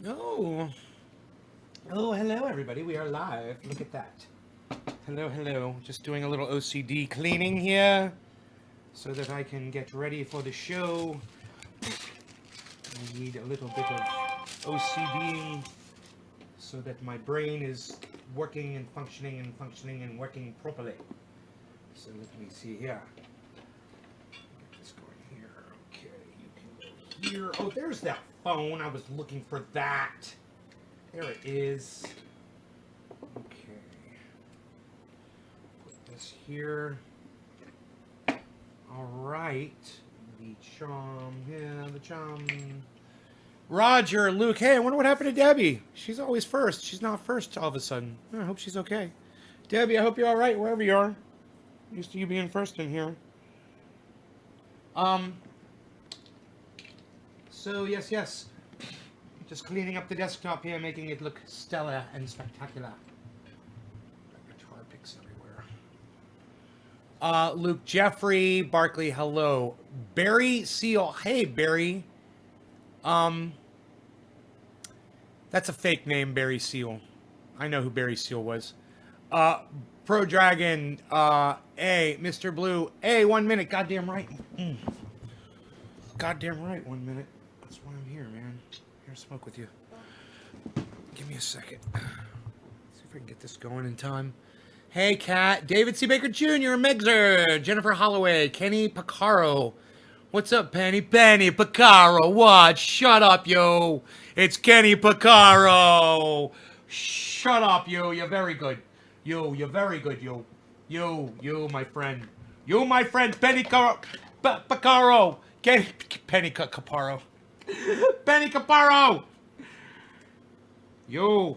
Oh. Oh, hello, everybody. We are live. Look at that. Hello, hello. Just doing a little OCD cleaning here so that I can get ready for the show. I need a little bit of OCD so that my brain is working and functioning and working properly. So let me see here. Get this going here. Okay, you can go here. Oh, there's that phone. I was looking for that. There it is. Okay. Put this here. All right. The chum. Yeah, the chum. Roger, Luke. Hey, I wonder what happened to Debbie. She's always first. She's not first all of a sudden. I hope she's okay. Debbie, I hope you're all right wherever you are. Used to you being first in here. Um. So yes. Just cleaning up the desktop here, making it look stellar and spectacular. Got guitar picks everywhere. Luke Jeffrey, Barkley, hello. Barry Seal, hey Barry. That's a fake name, Barry Seal. I know who Barry Seal was. Pro Dragon, hey, Mr. Blue, hey, 1 minute, goddamn right. Goddamn right, 1 minute. That's why I'm here, man. Here to smoke with you. Give me a second. See if I can get this going in time. Hey, Kat. David C. Baker Jr., Megzer, Jennifer Holloway, Kenny Picaro. What's up, Penny? Penny Picaro, what? Shut up, yo. It's Kenny Picaro. Shut up, yo. You're very good. Yo, you're very good, yo. Yo, my friend. You, my friend, Penny Picaro. Penny Caparo. Penny Caparo. Yo.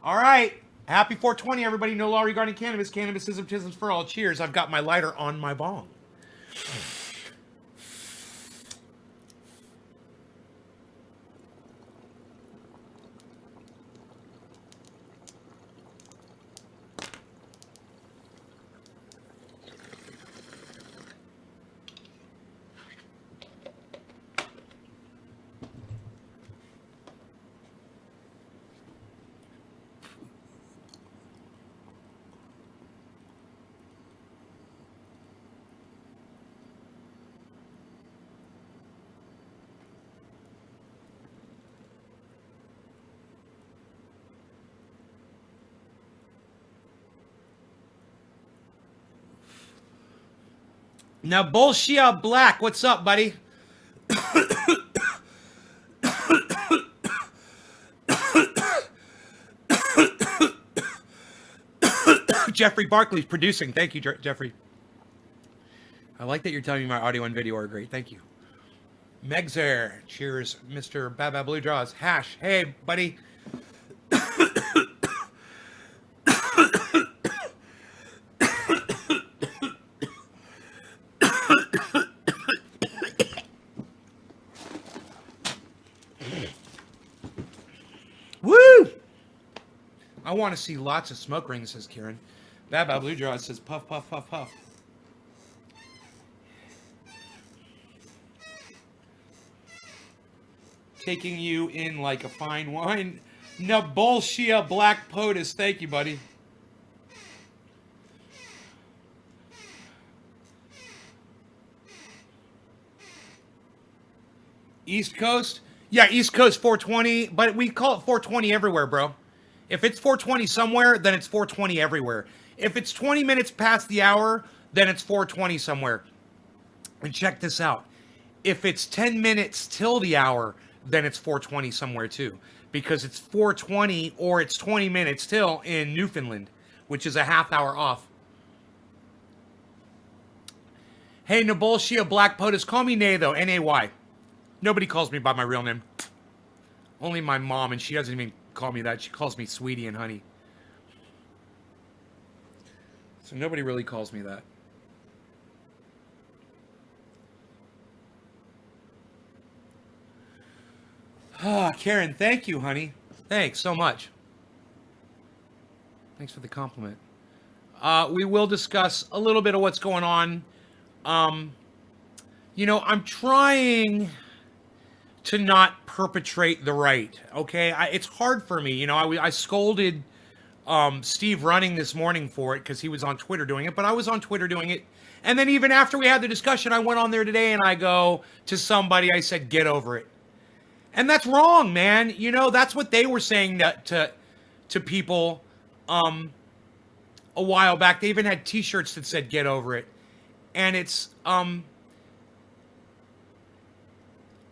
All right. Happy 420, everybody. No law regarding cannabis. Cannabis ism for all. Cheers. I've got my lighter on my bong. Now, Bullshit Black, what's up, buddy? Jeffrey Barkley's producing. Thank you, Jeffrey. I like that you're telling me my audio and video are great. Thank you. Megzer, cheers, Mr. Baba Blue Draws. Hash, hey, buddy. Woo! I want to see lots of smoke rings, says Kieran. Baba Blue Draws says puff, puff, puff, puff. Taking you in like a fine wine. Nabolshia Black POTUS. Thank you, buddy. East Coast? Yeah, East Coast 420, but we call it 420 everywhere, bro. If it's 420 somewhere, then it's 420 everywhere. If it's 20 minutes past the hour, then it's 420 somewhere. And check this out. If it's 10 minutes till the hour, then it's 420 somewhere too. Because it's 420 or it's 20 minutes till in Newfoundland, which is a half hour off. Hey, Nabolshia Black POTUS. Call me Nay, though. N-A-Y. Nobody calls me by my real name. Only my mom, and she doesn't even call me that. She calls me Sweetie and Honey. So nobody really calls me that. Ah, Karen, thank you, honey. Thanks so much. Thanks for the compliment. We will discuss a little bit of what's going on. I'm trying to not perpetrate the right. Okay, it's hard for me. You know, I scolded Steve Running this morning for it because he was on Twitter doing it, but I was on Twitter doing it. And then even after we had the discussion, I went on there today and I go to somebody, I said, get over it. And that's wrong, man. You know, that's what they were saying to people a while back. They even had t-shirts that said get over it. And it's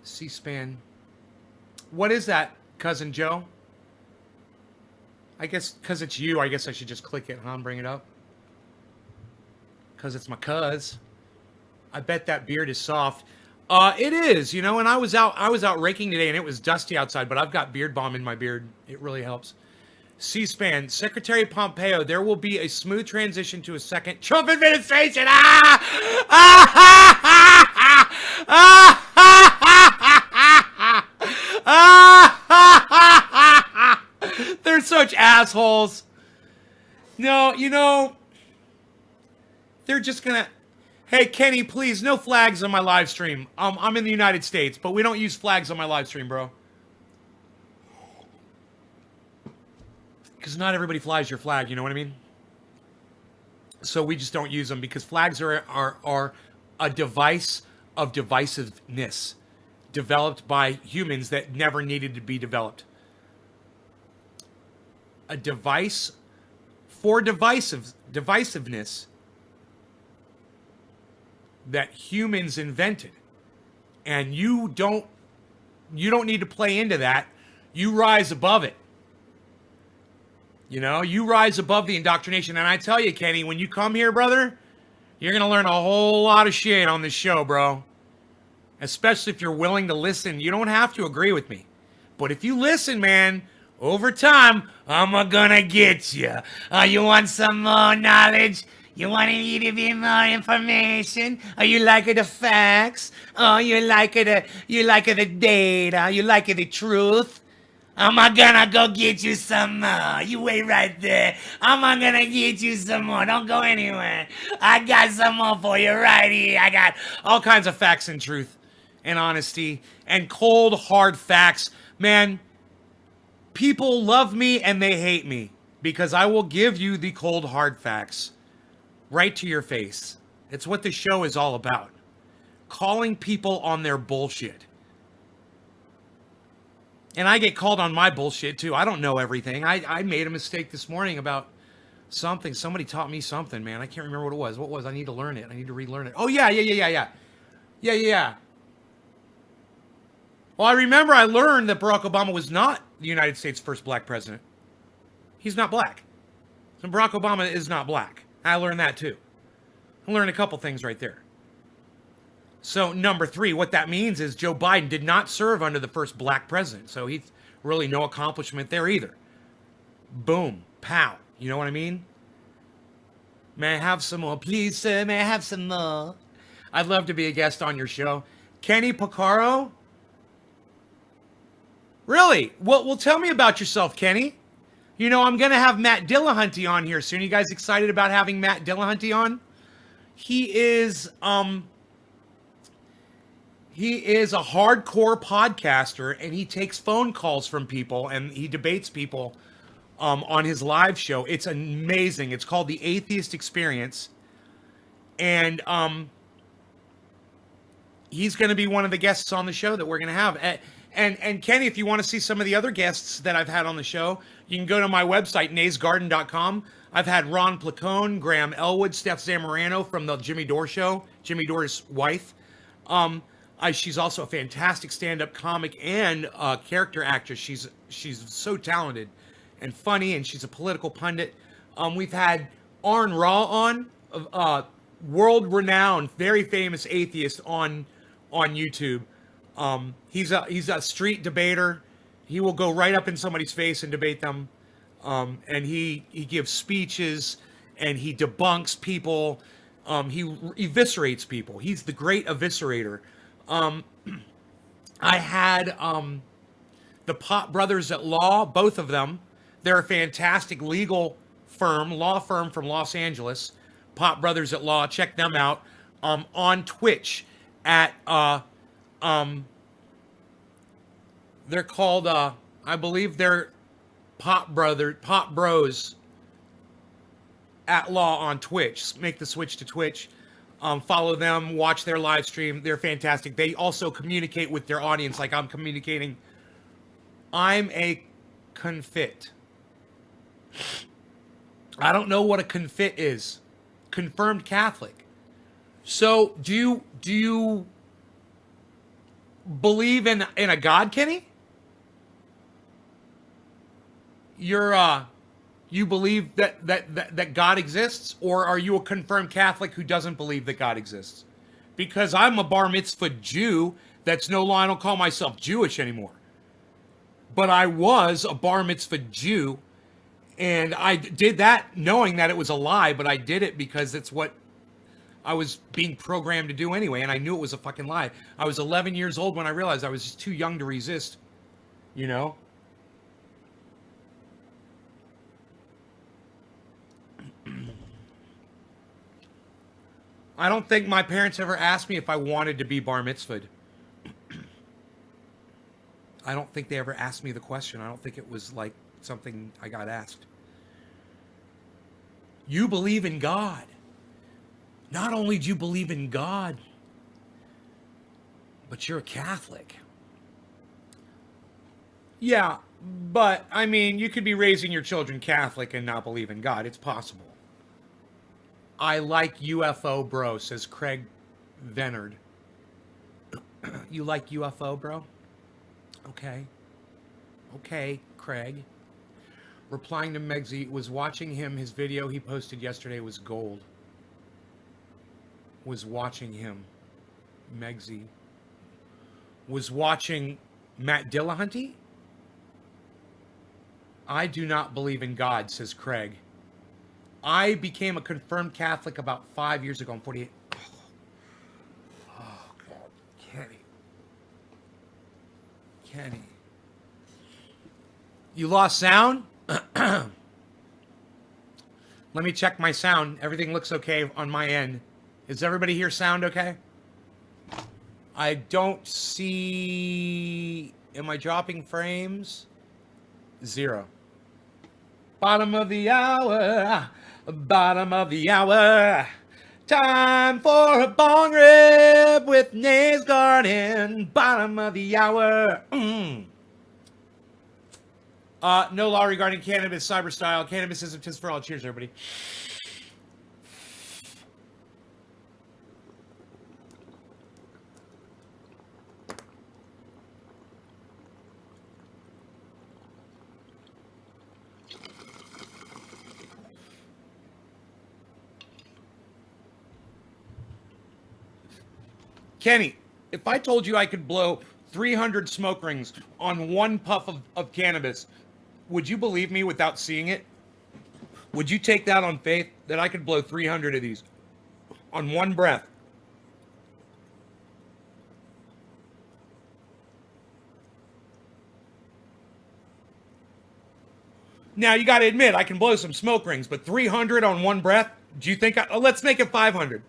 C-SPAN. What is that, Cousin Joe? I guess because it's you, I guess I should just click it, huh, and bring it up. Because it's my cuz. I bet that beard is soft. It is, you know, and I was out raking today and it was dusty outside, but I've got beard balm in my beard. It really helps. C-SPAN, Secretary Pompeo, there will be a smooth transition to a second Trump administration. They're such assholes. No, you know, they're just gonna... Hey, Kenny, please, no flags on my live stream. I'm in the United States, but we don't use flags on my live stream, bro. Because not everybody flies your flag, you know what I mean? So we just don't use them because flags are a device of divisiveness developed by humans that never needed to be developed. A device for divisiveness that humans invented. And you don't need to play into that. You rise above it. You know, you rise above the indoctrination. And I tell you, Kenny, when you come here, brother, you're going to learn a whole lot of shit on this show, bro. Especially if you're willing to listen. You don't have to agree with me. But if you listen, man, over time, I'm gonna get you. You want some more knowledge? You want you to be more information? You like the facts? You like the data? You like the truth? I'm gonna go get you some more. You wait right there. I'm gonna get you some more. Don't go anywhere. I got some more for you right here. I got all kinds of facts and truth and honesty and cold, hard facts. Man, people love me and they hate me because I will give you the cold, hard facts right to your face. It's what the show is all about. Calling people on their bullshit. And I get called on my bullshit too. I don't know everything. I made a mistake this morning about something. Somebody taught me something, man. I can't remember what it was. What was? I need to learn it. I need to relearn it. Oh, yeah. Well, I remember I learned that Barack Obama was not the United States' first black president. He's not black. So Barack Obama is not black. I learned that too. I learned a couple things right there. So number 3, what that means is Joe Biden did not serve under the first black president. So he's really no accomplishment there either. Boom. Pow. You know what I mean? May I have some more? Please, sir, may I have some more? I'd love to be a guest on your show. Kenny Picaro? Really? Well, tell me about yourself, Kenny. You know, I'm going to have Matt Dillahunty on here soon. You guys excited about having Matt Dillahunty on? He is a hardcore podcaster, and he takes phone calls from people, and he debates people on his live show. It's amazing. It's called The Atheist Experience. And he's going to be one of the guests on the show that we're going to have. And Kenny, if you want to see some of the other guests that I've had on the show, you can go to my website, naysgarden.com. I've had Ron Placone, Graham Elwood, Steph Zamorano from the Jimmy Dore Show, Jimmy Dore's wife. She's also a fantastic stand-up comic and character actress. She's so talented and funny, and she's a political pundit. We've had Arn Ra on, world-renowned, very famous atheist on YouTube. He's a street debater. He will go right up in somebody's face and debate them. And he gives speeches and he debunks people. He eviscerates people. He's the great eviscerator. I had the Pop Brothers at Law, both of them. They're a fantastic legal law firm from Los Angeles. Pop Brothers at Law. Check them out on Twitch at They're called, I believe they're Pop Bros at Law on Twitch. Make the switch to Twitch. Follow them, watch their live stream. They're fantastic. They also communicate with their audience like I'm communicating. I'm a confit. I don't know what a confit is. Confirmed Catholic. So do you believe in a God, Kenny? You believe that God exists, or are you a confirmed Catholic who doesn't believe that God exists? Because I'm a bar mitzvah Jew that's no longer, I don't call myself Jewish anymore. But I was a bar mitzvah Jew, and I did that knowing that it was a lie, but I did it because it's what I was being programmed to do anyway, and I knew it was a fucking lie. I was 11 years old when I realized I was just too young to resist, you know? I don't think my parents ever asked me if I wanted to be bar mitzvahed. I don't think they ever asked me the question. I don't think it was like something I got asked. You believe in God. Not only do you believe in God, but you're a Catholic. Yeah, but I mean, you could be raising your children Catholic and not believe in God. It's possible. I like UFO, bro, says Craig Venard. You like UFO, bro? Okay. Okay, Craig. Replying to Megsy, was watching him. His video he posted yesterday was gold. Was watching him. Megsy. Was watching Matt Dillahunty? I do not believe in God, says Craig. I became a confirmed Catholic about 5 years ago. I'm 48. Oh, God. Kenny. You lost sound? Let me check my sound. Everything looks okay on my end. Is everybody here sound okay? I don't see... Am I dropping frames? 0. Bottom of the hour. Bottom of the hour. Time for a bong rib with Nays Garden. Bottom of the hour. No law regarding cannabis, cyber style. Cannabis is a tis for all. Cheers, everybody. Kenny, if I told you I could blow 300 smoke rings on one puff of cannabis, would you believe me without seeing it? Would you take that on faith that I could blow 300 of these on one breath? Now, you got to admit, I can blow some smoke rings, but 300 on one breath? Do you think let's make it 500.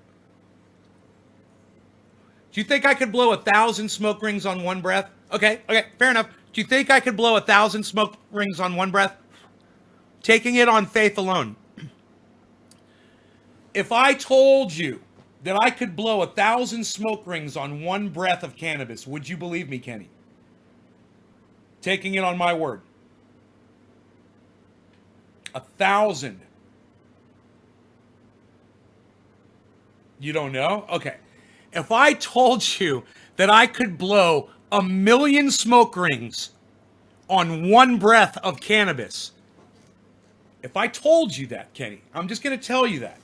Do you think I could blow 1,000 smoke rings on one breath? Okay, fair enough. Do you think I could blow 1,000 smoke rings on one breath? Taking it on faith alone. If I told you that I could blow 1,000 smoke rings on one breath of cannabis, would you believe me, Kenny? Taking it on my word. 1,000. You don't know? Okay. If I told you that I could blow 1,000,000 smoke rings on one breath of cannabis, if I told you that, Kenny, I'm just going to tell you that.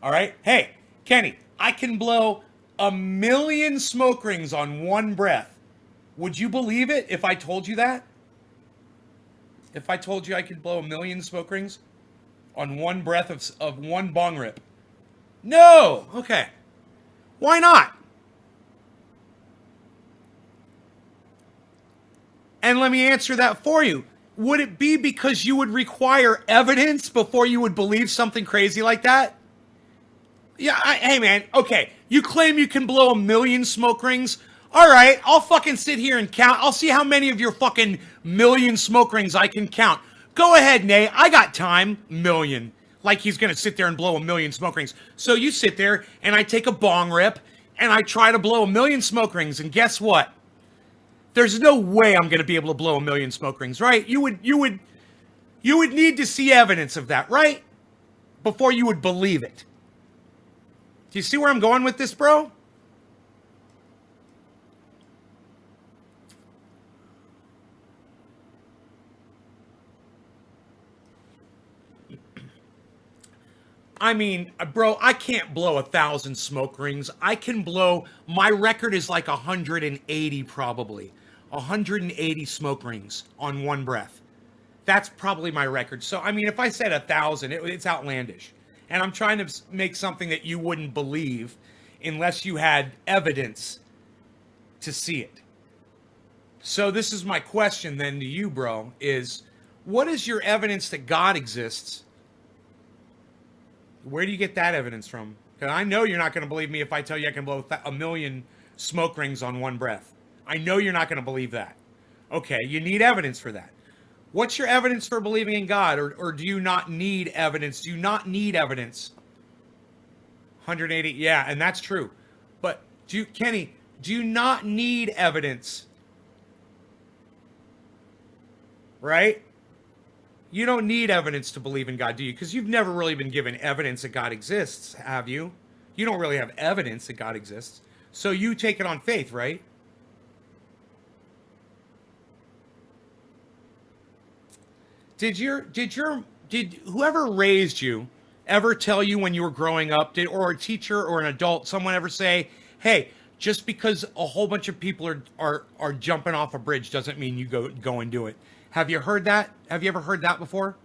All right? Hey, Kenny, I can blow 1,000,000 smoke rings on one breath. Would you believe it if I told you that? If I told you I could blow 1,000,000 smoke rings on one breath of one bong rip? No! Okay. Why not? And let me answer that for you. Would it be because you would require evidence before you would believe something crazy like that? Yeah, hey man, okay. You claim you can blow 1,000,000 smoke rings All right, I'll fucking sit here and count. I'll see how many of your fucking million smoke rings I can count. Go ahead, Nay. I got time. Million. Like he's gonna sit there and blow a million smoke rings. So you sit there and I take a bong rip and I try to blow a million smoke rings, and guess what? There's no way I'm gonna be able to blow a million smoke rings, right? You would need to see evidence of that, right? Before you would believe it. Do you see where I'm going with this, bro? I mean, bro, I can't blow 1,000 smoke rings. I can blow, my record is like 180 probably. 180 smoke rings on one breath. That's probably my record. So, I mean, if I said 1,000, it's outlandish. And I'm trying to make something that you wouldn't believe unless you had evidence to see it. So this is my question then to you, bro, is what is your evidence that God exists? Where do you get that evidence from? Because I know you're not going to believe me if I tell you I can blow a million smoke rings on one breath. I know you're not going to believe that. Okay, you need evidence for that. What's your evidence for believing in God? Or do you not need evidence? Do you not need evidence? 180, yeah, and that's true. But, Kenny, do you not need evidence? Right? You don't need evidence to believe in God, do you? Because you've never really been given evidence that God exists, have you? You don't really have evidence that God exists. So you take it on faith, right? Did whoever raised you ever tell you when you were growing up, or a teacher or an adult, someone ever say, hey, just because a whole bunch of people are jumping off a bridge doesn't mean you go and do it? Have you heard that? Have you ever heard that before?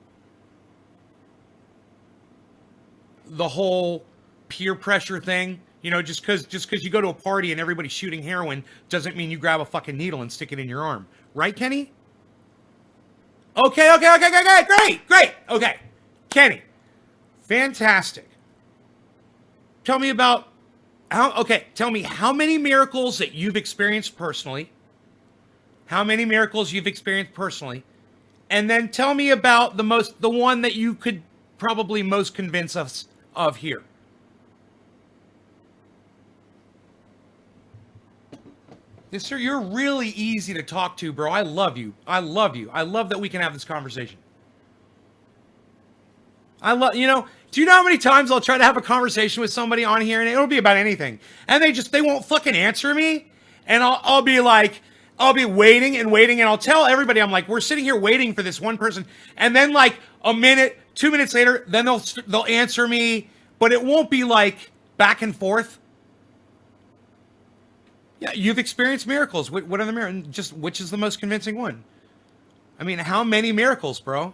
The whole peer pressure thing, you know, just because you go to a party and everybody's shooting heroin doesn't mean you grab a fucking needle and stick it in your arm, right, Kenny? Okay, great. Okay, Kenny, fantastic. Tell me about tell me how many miracles that you've experienced personally. How many miracles you've experienced personally, and then tell me about the one that you could probably most convince us of here. Yes, sir, you're really easy to talk to, bro. I love you. I love that we can have this conversation. Do you know how many times I'll try to have a conversation with somebody on here and it'll be about anything, and they won't fucking answer me, and I'll be like, I'll be waiting, and I'll tell everybody, I'm like, we're sitting here waiting for this one person, and then like a minute, 2 minutes later, then they'll answer me, but it won't be like back and forth. Yeah, you've experienced miracles. What are the miracles? Just which is the most convincing one? I mean, how many miracles, bro?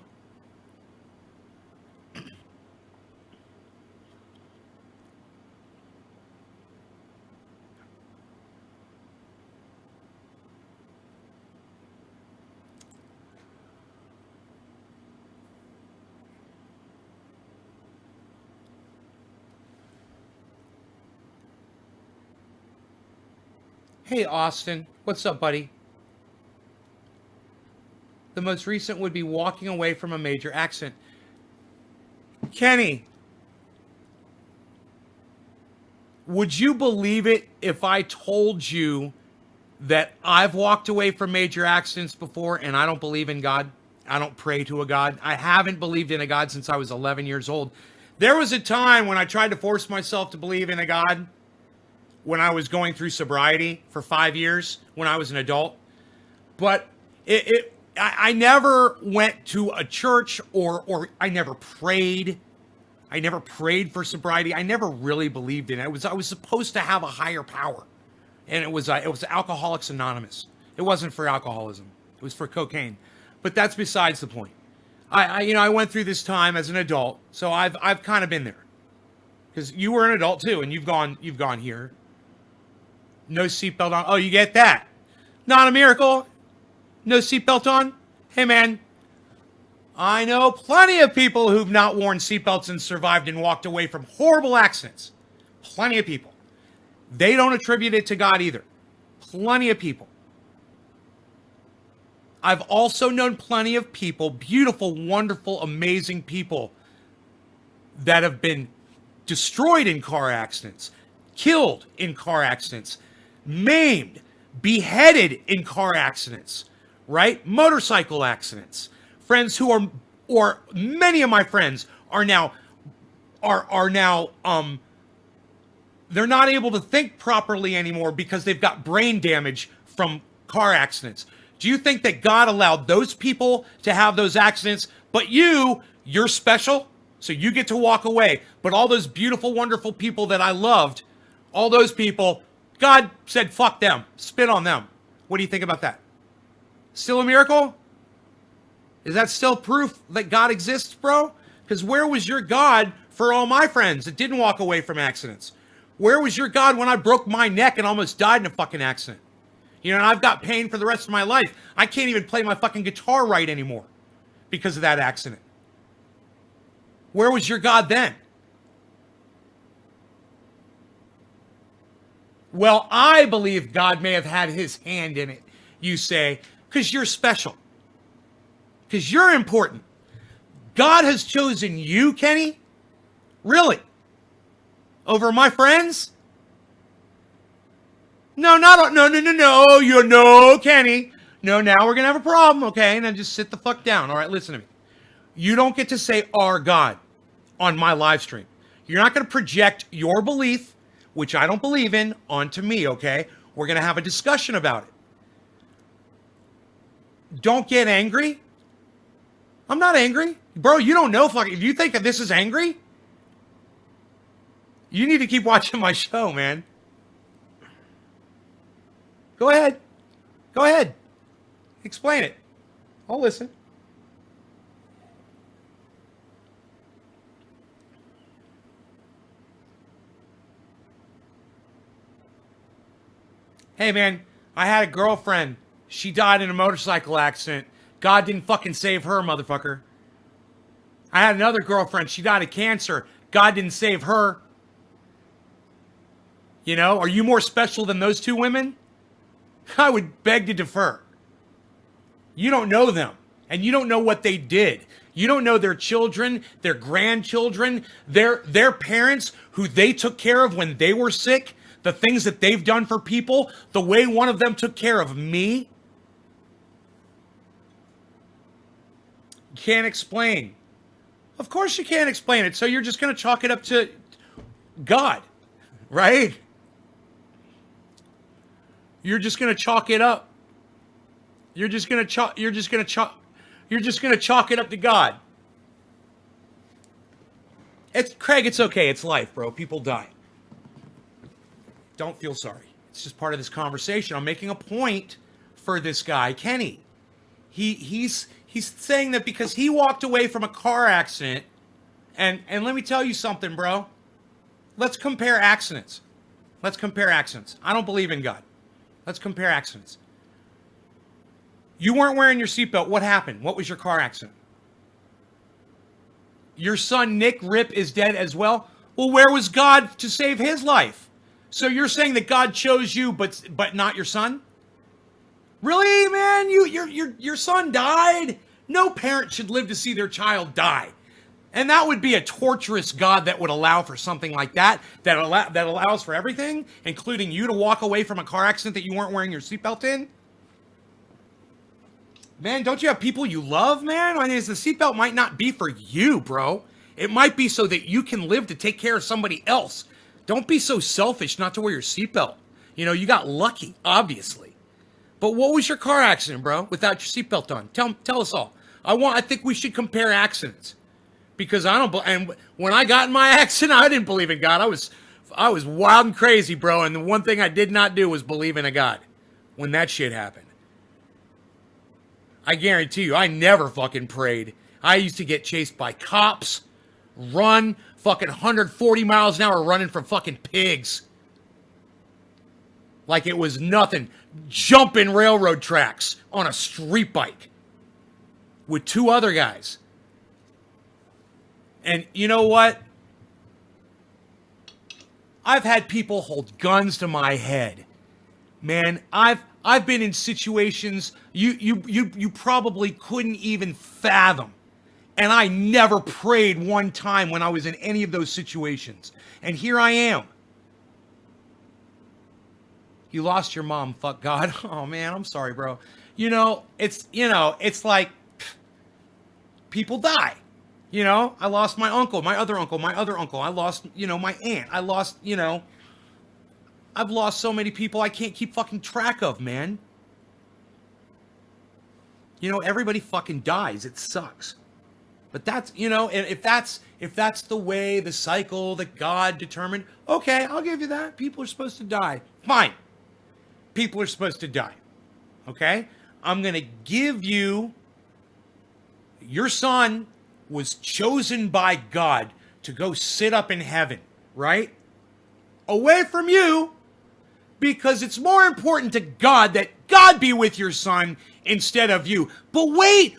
Hey, Austin. What's up, buddy? The most recent would be walking away from a major accident. Kenny, would you believe it if I told you that I've walked away from major accidents before and I don't believe in God? I don't pray to a God. I haven't believed in a God since I was 11 years old. There was a time when I tried to force myself to believe in a God when I was going through sobriety for 5 years when I was an adult. But I never went to a church or I never prayed. I never prayed for sobriety. I never really believed in it. I was supposed to have a higher power. And it was Alcoholics Anonymous. It wasn't for alcoholism. It was for cocaine. But that's besides the point. I went through this time as an adult, so I've kind of been there. Because you were an adult too, and you've gone here. No seatbelt on. Oh, you get that? Not a miracle. No seatbelt on. Hey, man. I know plenty of people who've not worn seatbelts and survived and walked away from horrible accidents. Plenty of people. They don't attribute it to God either. plenty of people. I've also known plenty of people, beautiful, wonderful, amazing people that have been destroyed in car accidents, killed in car accidents, maimed, beheaded in car accidents, right? Motorcycle accidents. Friends who are, or many of my friends are now, they're not able to think properly anymore because they've got brain damage from car accidents. Do you think that God allowed those people to have those accidents, but you're special, so you get to walk away? But all those beautiful, wonderful people that I loved, all those people, God said, fuck them, spit on them. What do you think about that? Still a miracle? Is that still proof that God exists, bro? Because where was your God for all my friends that didn't walk away from accidents? Where was your God when I broke my neck and almost died in a fucking accident? You know, and I've got pain for the rest of my life. I can't even play my fucking guitar right anymore because of that accident. Where was your God then? Well, I believe God may have had his hand in it, you say, because you're special. Because you're important. God has chosen you, Kenny? Really? Over my friends? No, Kenny. No, now we're going to have a problem, okay? Now just sit the fuck down. All right, listen to me. You don't get to say our God on my live stream. You're not going to project your belief, which I don't believe in, onto me, okay? We're going to have a discussion about it. Don't get angry. I'm not angry. Bro, you don't know fucking... If you think that this is angry, you need to keep watching my show, man. Go ahead. Go ahead. Explain it. I'll listen. Hey, man, I had a girlfriend. She died in a motorcycle accident. God didn't fucking save her, motherfucker. I had another girlfriend. She died of cancer. God didn't save her. You know, are you more special than those two women? I would beg to differ. You don't know them, and you don't know what they did. You don't know their children, their grandchildren, their parents who they took care of when they were sick, the things that they've done for people, the way one of them took care of me. You can't explain. Of course you can't explain it, so you're just going to chalk it up to God, right? You're just going to chalk it up. You're just going to chalk it up to God. Craig, it's okay. It's life, bro. People die. Don't feel sorry. It's just part of this conversation. I'm making a point for this guy, Kenny. He's saying that because he walked away from a car accident, and let me tell you something, bro. Let's compare accidents. I don't believe in God. Let's compare accidents. You weren't wearing your seatbelt. What happened? What was your car accident? Your son, Nick Rip, is dead as well. Well, where was God to save his life? So you're saying that God chose you, but not your son? Really, man? Your son died? No parent should live to see their child die. And that would be a torturous God that would allow for something like that allows for everything, including you to walk away from a car accident that you weren't wearing your seatbelt in? Man, don't you have people you love, man? I mean, the seatbelt might not be for you, bro. It might be so that you can live to take care of somebody else. Don't be so selfish not to wear your seatbelt. You know, you got lucky, obviously. But what was your car accident, bro, without your seatbelt on? Tell us all. I think we should compare accidents. Because and when I got in my accident, I didn't believe in God. I was wild and crazy, bro. And the one thing I did not do was believe in a God when that shit happened. I guarantee you, I never fucking prayed. I used to get chased by cops, run fucking 140 miles an hour running from fucking pigs. Like it was nothing. Jumping railroad tracks on a street bike with two other guys. And you know what? I've had people hold guns to my head, man, I've been in situations you probably couldn't even fathom. And I never prayed one time when I was in any of those situations. And here I am. You lost your mom, fuck God. Oh man, I'm sorry, bro. It's like people die. I lost my uncle, my other uncle, my other uncle. I lost, my aunt. I lost, I've lost so many people I can't keep fucking track of, man. Everybody fucking dies. It sucks. But that's, if that's the way, the cycle that God determined, okay, I'll give you that. People are supposed to die. Fine. People are supposed to die. Okay? I'm going to give you, your son was chosen by God to go sit up in heaven, right? Away from you, because it's more important to God that God be with your son instead of you. But wait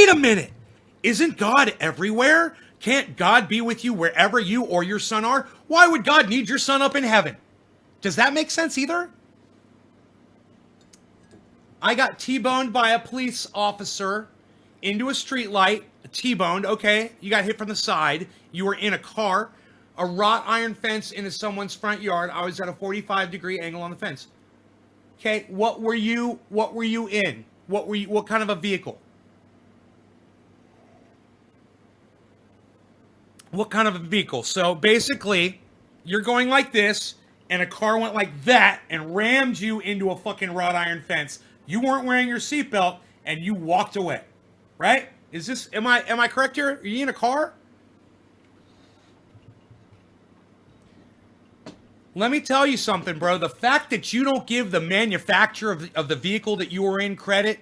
a minute. Isn't God everywhere? Can't God be with you wherever you or your son are? Why would God need your son up in heaven? Does that make sense either? I got T-boned by a police officer into a street light. T-boned, okay. You got hit from the side. You were in a car. A wrought iron fence into someone's front yard. I was at a 45-degree angle on the fence. Okay, what were you in? What kind of a vehicle? What kind of a vehicle? So basically, you're going like this, and a car went like that and rammed you into a fucking wrought iron fence. You weren't wearing your seatbelt, and you walked away, right? Am I correct here? Are you in a car? Let me tell you something, bro. The fact that you don't give the manufacturer of the vehicle that you were in credit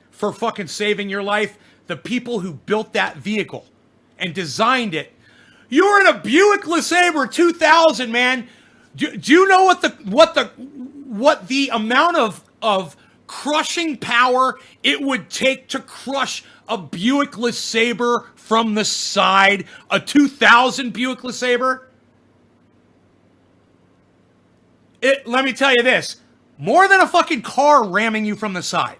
for fucking saving your life, the people who built that vehicle and designed it. You were in a Buick LeSabre 2000, man. Do you know what the amount of crushing power it would take to crush a Buick LeSabre from the side? A 2000 Buick LeSabre? Let me tell you this. More than a fucking car ramming you from the side.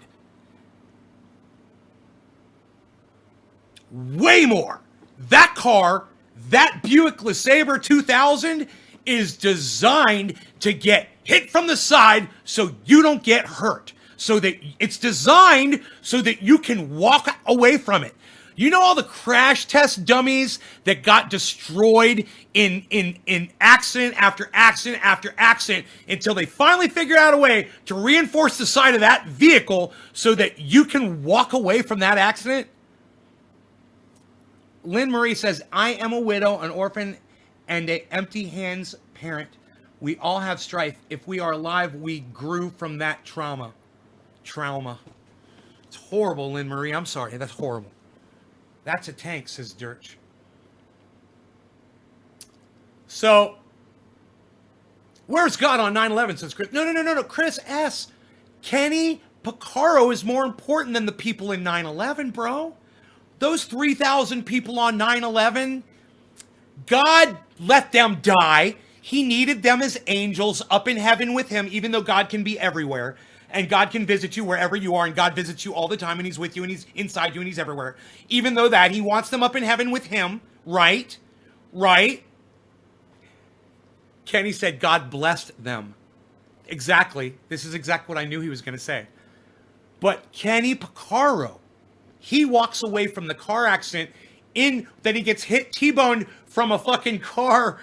Way more. That car, that Buick LeSabre 2000 is designed to get hit from the side so you don't get hurt. So that it's designed so that you can walk away from it. You know all the crash test dummies that got destroyed in accident after accident after accident until they finally figured out a way to reinforce the side of that vehicle so that you can walk away from that accident? Lynn Marie says, I am a widow, an orphan, and an empty hands parent. We all have strife. If we are alive, we grew from that trauma. It's horrible, Lynn Marie. I'm sorry. That's horrible. That's a tank, says Dirch. So, where's God on 9/11, says Chris? No. Chris S. Kenny Picaro is more important than the people in 9/11, bro. Those 3,000 people on 9/11, God let them die. He needed them as angels up in heaven with him, even though God can be everywhere. And God can visit you wherever you are, and God visits you all the time, and he's with you, and he's inside you, and he's everywhere. Even though that, he wants them up in heaven with him, right? Right? Kenny said God blessed them. Exactly. This is exactly what I knew he was going to say. But Kenny Picaro, he walks away from the car accident that he gets hit, T-boned from a fucking car.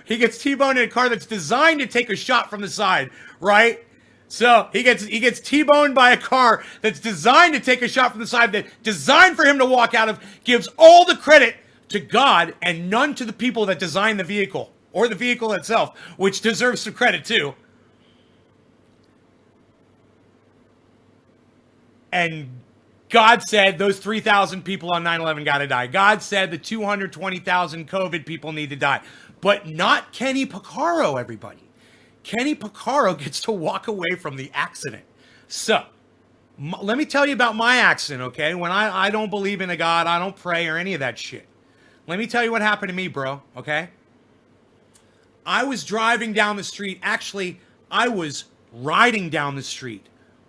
He gets T-boned in a car that's designed to take a shot from the side, right? So he gets T-boned by a car that's designed to take a shot from the side, that designed for him to walk out of, gives all the credit to God and none to the people that designed the vehicle or the vehicle itself, which deserves some credit too. And God said those 3,000 people on 9/11 got to die. God said the 220,000 COVID people need to die. But not Kenny Picaro, everybody. Kenny Picaro gets to walk away from the accident. So, let me tell you about my accident, okay? When I don't believe in a God, I don't pray or any of that shit. Let me tell you what happened to me, bro, okay? I was driving down the street. Actually, I was riding down the street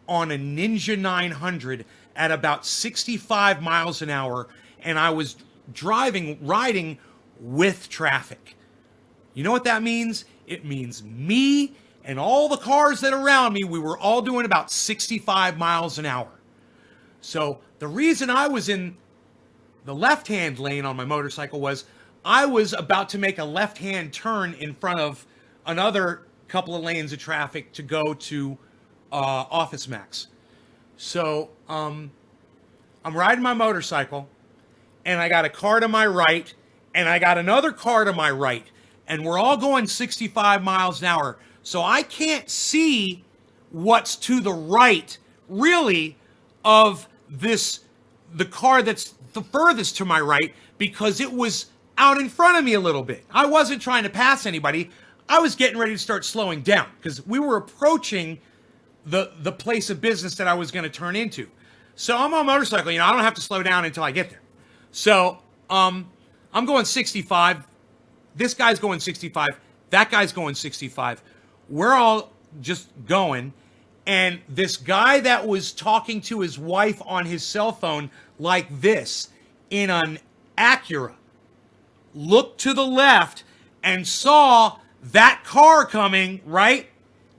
on a Ninja 900 at about 65 miles an hour, and I was riding with traffic. You know what that means? It means me and all the cars that are around me, we were all doing about 65 miles an hour. So the reason I was in the left-hand lane on my motorcycle was I was about to make a left-hand turn in front of another couple of lanes of traffic to go to Office Max. So I'm riding my motorcycle, and I got a car to my right, and I got another car to my right, and we're all going 65 miles an hour. So I can't see what's to the right, really, of the car that's the furthest to my right, because it was out in front of me a little bit. I wasn't trying to pass anybody. I was getting ready to start slowing down because we were approaching the place of business that I was going to turn into. So I'm on a motorcycle, I don't have to slow down until I get there. So I'm going 65. This guy's going 65. That guy's going 65. We're all just going. And this guy that was talking to his wife on his cell phone like this in an Acura looked to the left and saw that car coming, right?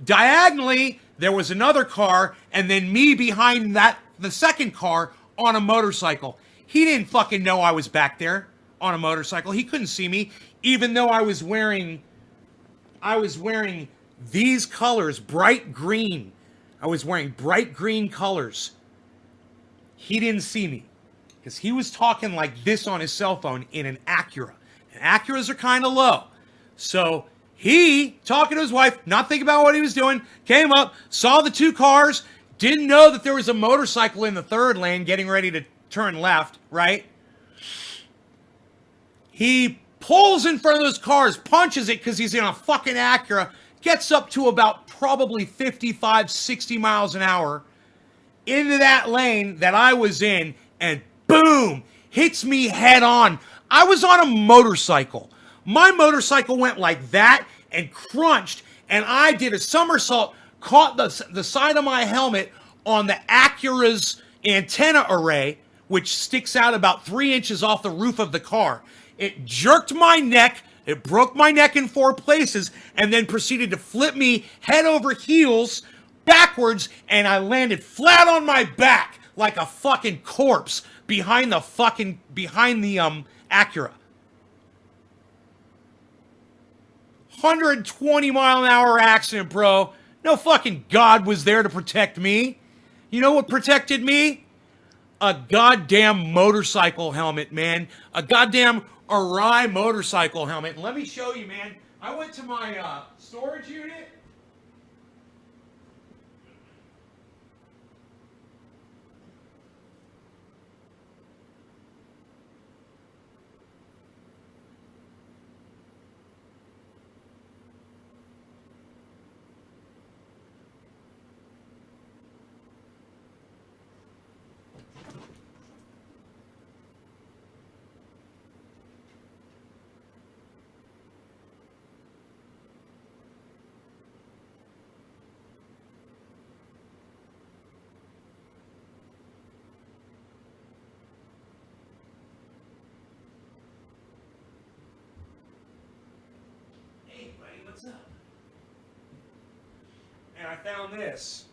Diagonally, there was another car, and then me behind the second car on a motorcycle. He didn't fucking know I was back there on a motorcycle. He couldn't see me, even though I was wearing these colors, bright green. I was wearing bright green colors. He didn't see me because he was talking like this on his cell phone in an Acura. And Acuras are kind of low. So he, talking to his wife, not thinking about what he was doing, came up, saw the two cars, didn't know that there was a motorcycle in the third lane getting ready to turn left, right? He pulls in front of those cars, punches it because he's in a fucking Acura, gets up to about probably 55, 60 miles an hour into that lane that I was in, and boom, hits me head on. I was on a motorcycle. My motorcycle went like that and crunched, and I did a somersault, caught the side of my helmet on the Acura's antenna array, which sticks out about 3 inches off the roof of the car. It jerked my neck, it broke my neck in 4 places, and then proceeded to flip me head over heels backwards, and I landed flat on my back like a fucking corpse behind the Acura. 120-mile-an-hour accident, bro. No fucking God was there to protect me. You know what protected me? A goddamn motorcycle helmet, man. A goddamn Arai motorcycle helmet. And let me show you, man. I went to my storage unit. And I found this.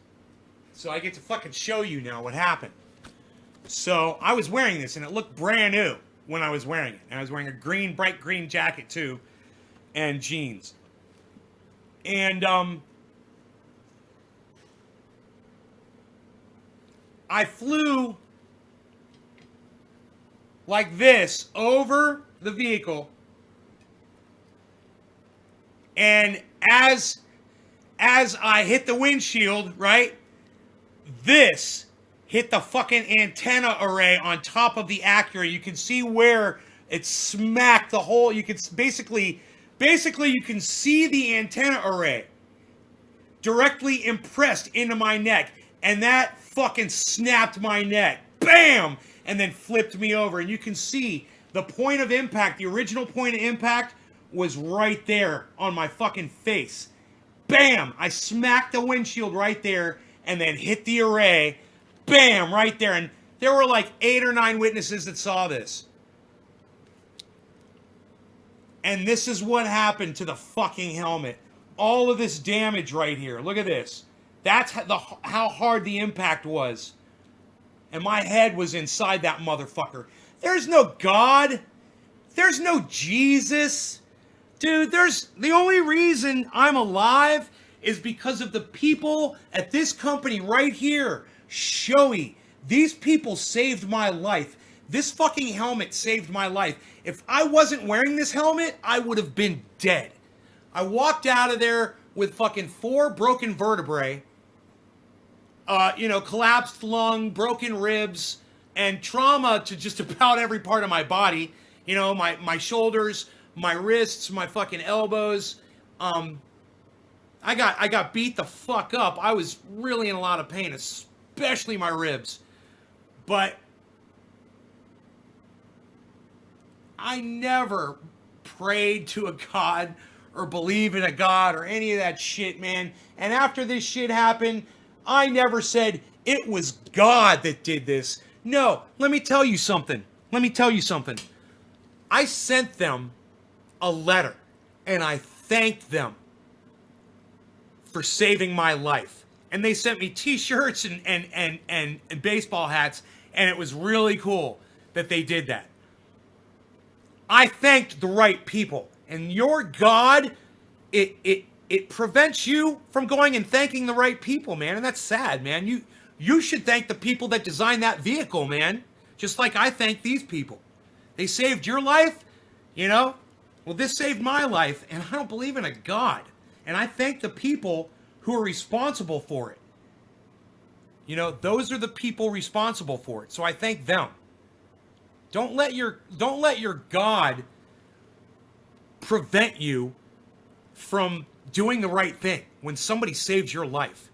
So I get to fucking show you now what happened. So I was wearing this, and it looked brand new when I was wearing it. And I was wearing a bright green jacket too, and jeans. And I flew like this over the vehicle, and as I hit the windshield, right, this hit the fucking antenna array on top of the Acura. You can see where it smacked the whole. You can basically you can see the antenna array directly impressed into my neck, and that fucking snapped my neck. Bam! And then flipped me over. And you can see the point of impact, the original point of impact was right there on my fucking face. Bam! I smacked the windshield right there and then hit the array. Bam! Right there. And there were like 8 or 9 witnesses that saw this. And this is what happened to the fucking helmet. All of this damage right here. Look at this. That's how hard the impact was. And my head was inside that motherfucker. There's no God. There's no Jesus. Dude, the only reason I'm alive is because of the people at this company right here. Shoei. These people saved my life. This fucking helmet saved my life. If I wasn't wearing this helmet, I would have been dead. I walked out of there with fucking 4 broken vertebrae, collapsed lung, broken ribs, and trauma to just about every part of my body. You know, my shoulders, my wrists, my fucking elbows. I got beat the fuck up. I was really in a lot of pain, especially my ribs. But I never prayed to a God or believe in a God or any of that shit, man. And after this shit happened, I never said it was God that did this. No, let me tell you something. I sent them a letter and I thanked them for saving my life. And they sent me t-shirts and baseball hats, and it was really cool that they did that. I thanked the right people. And your God, it prevents you from going and thanking the right people, man. And that's sad, man. You should thank the people that designed that vehicle, man. Just like I thank these people. They saved your life, you know? Well, this saved my life, and I don't believe in a God. And I thank the people who are responsible for it. You know, those are the people responsible for it. So I thank them. Don't let your God prevent you from doing the right thing when somebody saves your life.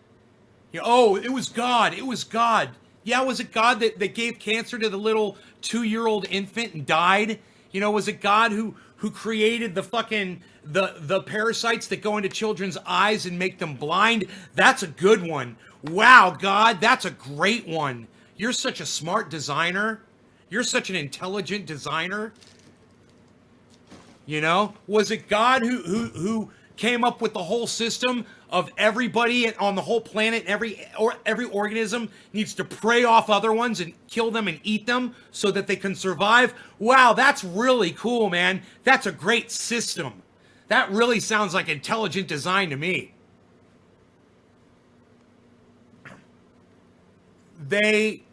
It was God. It was God. Yeah, was it God that gave cancer to the little 2-year-old infant and died? You know, was it God who created the fucking the parasites that go into children's eyes and make them blind? That's a good one. Wow, God, that's a great one. You're such a smart designer. You're such an intelligent designer. You know, was it God who came up with the whole system of everybody on the whole planet, every organism needs to prey off other ones and kill them and eat them so that they can survive? Wow, that's really cool, man. That's a great system. That really sounds like intelligent design to me. They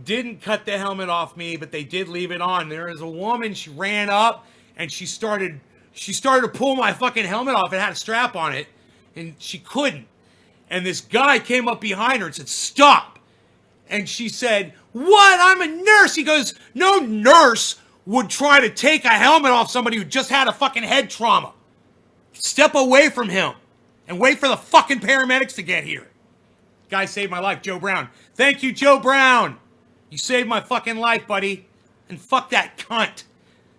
didn't cut the helmet off me, but they did leave it on. There was a woman, she ran up and she started to pull my fucking helmet off. It had a strap on it and she couldn't. And this guy came up behind her and said, "Stop." And she said, "What? I'm a nurse." He goes, "No nurse would try to take a helmet off somebody who just had a fucking head trauma. Step away from him and wait for the fucking paramedics to get here." Guy saved my life, Joe Brown. Thank you, Joe Brown. You saved my fucking life, buddy. And fuck that cunt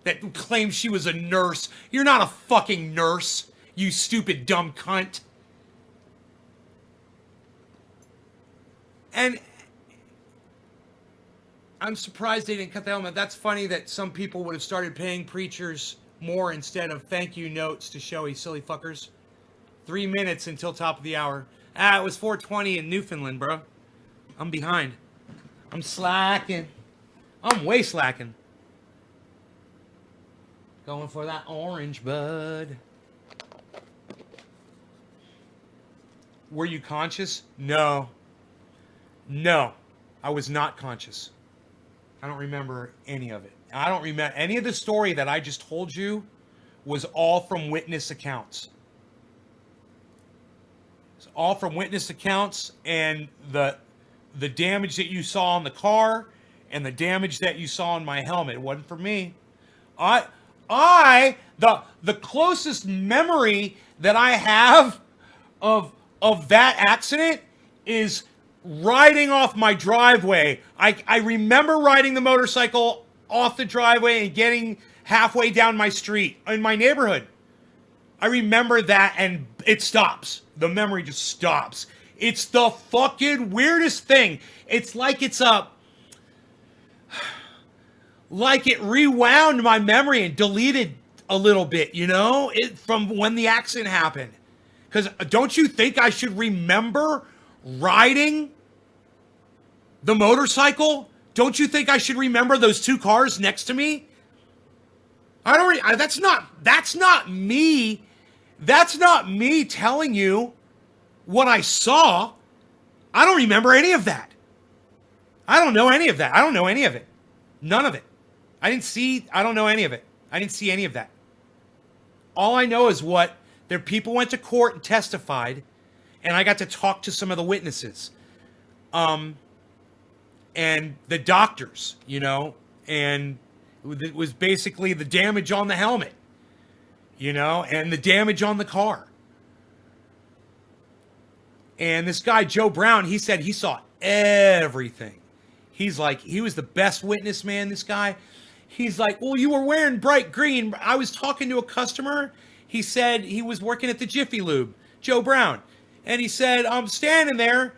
that claims she was a nurse. You're not a fucking nurse, you stupid dumb cunt. And I'm surprised they didn't cut the helmet. That's funny that some people would have started paying preachers more instead of thank you notes to Shoei, silly fuckers. 3 minutes until top of the hour. It was 4:20 in Newfoundland, bro. I'm behind. I'm slacking. I'm way slacking. Going for that orange, bud. Were you conscious? No. No. I was not conscious. I don't remember any of it. I don't remember any of the story that I just told you was all from witness accounts. It's all from witness accounts, and the damage that you saw on the car and the damage that you saw on my helmet, it wasn't for me. The closest memory that I have of that accident is riding off my driveway. I remember riding the motorcycle off the driveway and getting halfway down my street in my neighborhood. I remember that, and it stops. The memory just stops. It's the fucking weirdest thing. It's like like it rewound my memory and deleted a little bit, you know, from when the accident happened. Because don't you think I should remember riding the motorcycle? Don't you think I should remember those two cars next to me? That's not me. That's not me telling you what I saw. I don't remember any of that. I don't know any of that. I don't know any of it. None of it. I don't know any of it. I didn't see any of that. All I know is what their people went to court and testified, and I got to talk to some of the witnesses. And the doctors, you know, and it was basically the damage on the helmet, you know, and the damage on the car. And this guy, Joe Brown, he said he saw everything. He's like, he was the best witness, man, this guy. He's like, well, you were wearing bright green. I was talking to a customer. He said he was working at the Jiffy Lube, Joe Brown. And he said, I'm standing there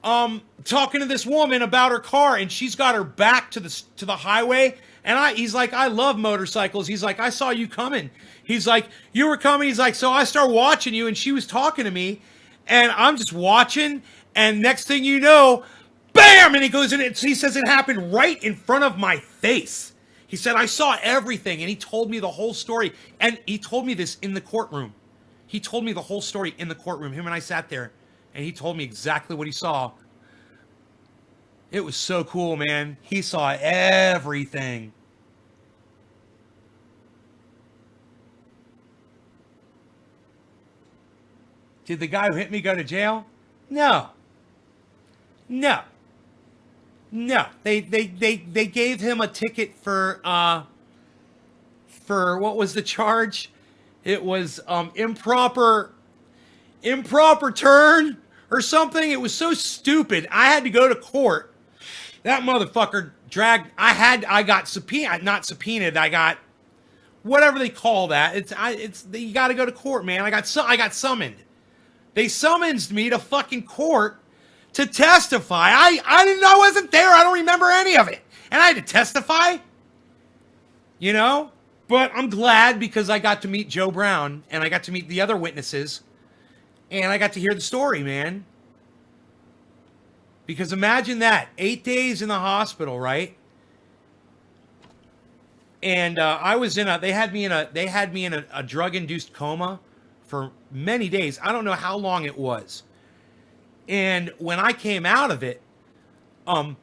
talking to this woman about her car, and she's got her back to the highway. And he's like, I love motorcycles. He's like, I saw you coming. He's like, you were coming. He's like, so I started watching you, and she was talking to me, and I'm just watching, and next thing you know, bam! And he goes in, he says it happened right in front of my face. He said, I saw everything, and he told me the whole story. And he told me this in the courtroom. He told me the whole story in the courtroom. Him and I sat there, and he told me exactly what he saw. It was so cool, man. He saw everything. Did the guy who hit me go to jail? No. No. No. They gave him a ticket for what was the charge? It was improper turn or something. It was so stupid. I had to go to court. That motherfucker I got subpoenaed, not subpoenaed. I got whatever they call that. You got to go to court, man. I got summoned. They summoned me to fucking court to testify. I wasn't there. I don't remember any of it. And I had to testify. You know? But I'm glad because I got to meet Joe Brown and I got to meet the other witnesses and I got to hear the story, man. Because imagine that, 8 days in the hospital, right? And I was they had me in a drug-induced coma for many days. I don't know how long it was. And when I came out of it, I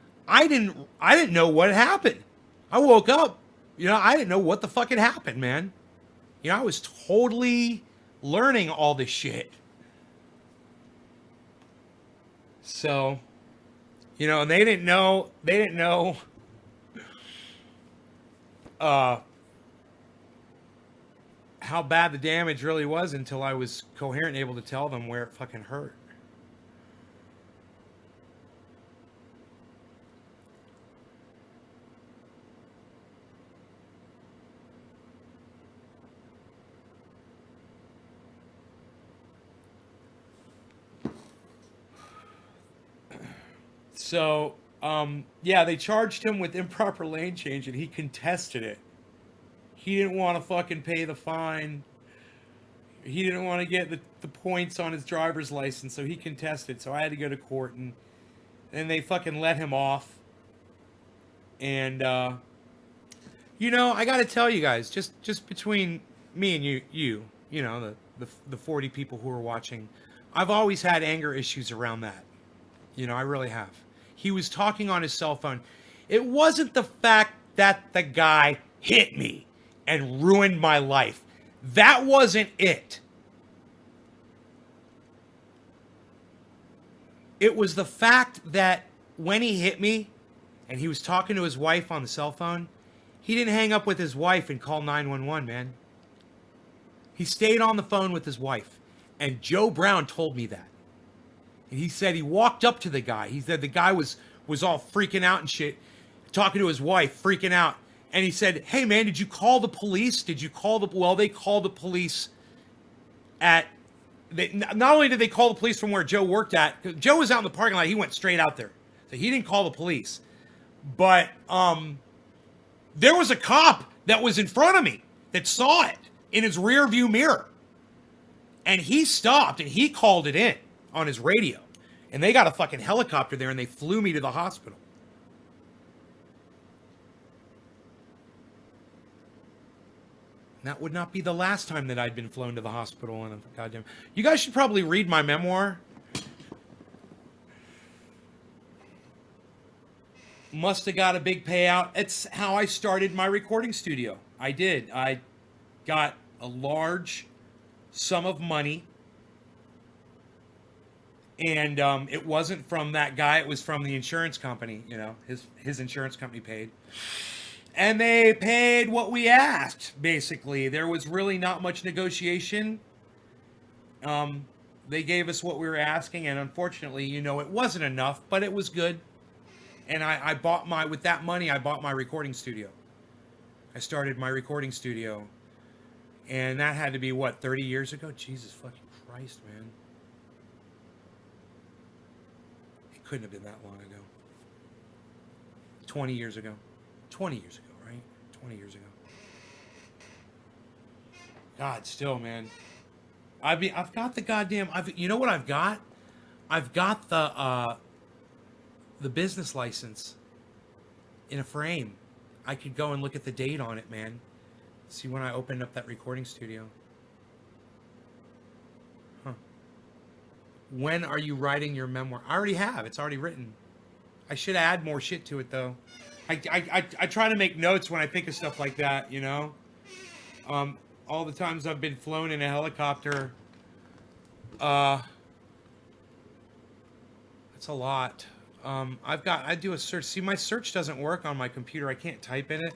didn't know what happened. I woke up, you know, I didn't know what the fuck had happened, man. You know, I was totally learning all this shit. So, you know, and they didn't know how bad the damage really was until I was coherent and able to tell them where it fucking hurt. So, yeah, they charged him with improper lane change and he contested it. He didn't want to fucking pay the fine. He didn't want to get the points on his driver's license, so he contested. So I had to go to court and they fucking let him off. And, you know, I got to tell you guys, just between me and you know, the 40 people who are watching, I've always had anger issues around that. You know, I really have. He was talking on his cell phone. It wasn't the fact that the guy hit me and ruined my life. That wasn't it. It was the fact that when he hit me and he was talking to his wife on the cell phone, he didn't hang up with his wife and call 911, man. He stayed on the phone with his wife. And Joe Brown told me that. And he said he walked up to the guy. He said the guy was all freaking out and shit, talking to his wife, freaking out. And he said, hey, man, did you call the police? Well, they called the police Not only did they call the police from where Joe worked at, 'cause Joe was out in the parking lot, he went straight out there. So he didn't call the police. But there was a cop that was in front of me that saw it in his rear view mirror. And he stopped and he called it in on his radio. And they got a fucking helicopter there and they flew me to the hospital. And that would not be the last time that I'd been flown to the hospital in a goddamn... You guys should probably read my memoir. Must have got a big payout. It's how I started my recording studio. I did. I got a large sum of money. And it wasn't from that guy. It was from the insurance company. You know, his insurance company paid. And they paid what we asked, basically. There was really not much negotiation. They gave us what we were asking. And unfortunately, you know, it wasn't enough. But it was good. And I bought with that money, I bought my recording studio. I started my recording studio. And that had to be, what, 30 years ago? Jesus fucking Christ, man. It couldn't have been that long ago. 20 years ago. 20 years ago, right? 20 years ago. God, still, man. I've got the goddamn... You know what I've got? I've got the business license in a frame. I could go and look at the date on it, man. See when I opened up that recording studio. Huh. When are you writing your memoir? I already have. It's already written. I should add more shit to it, though. I try to make notes when I think of stuff like that, you know? All the times I've been flown in a helicopter. That's a lot. I do a search. See, my search doesn't work on my computer. I can't type in it.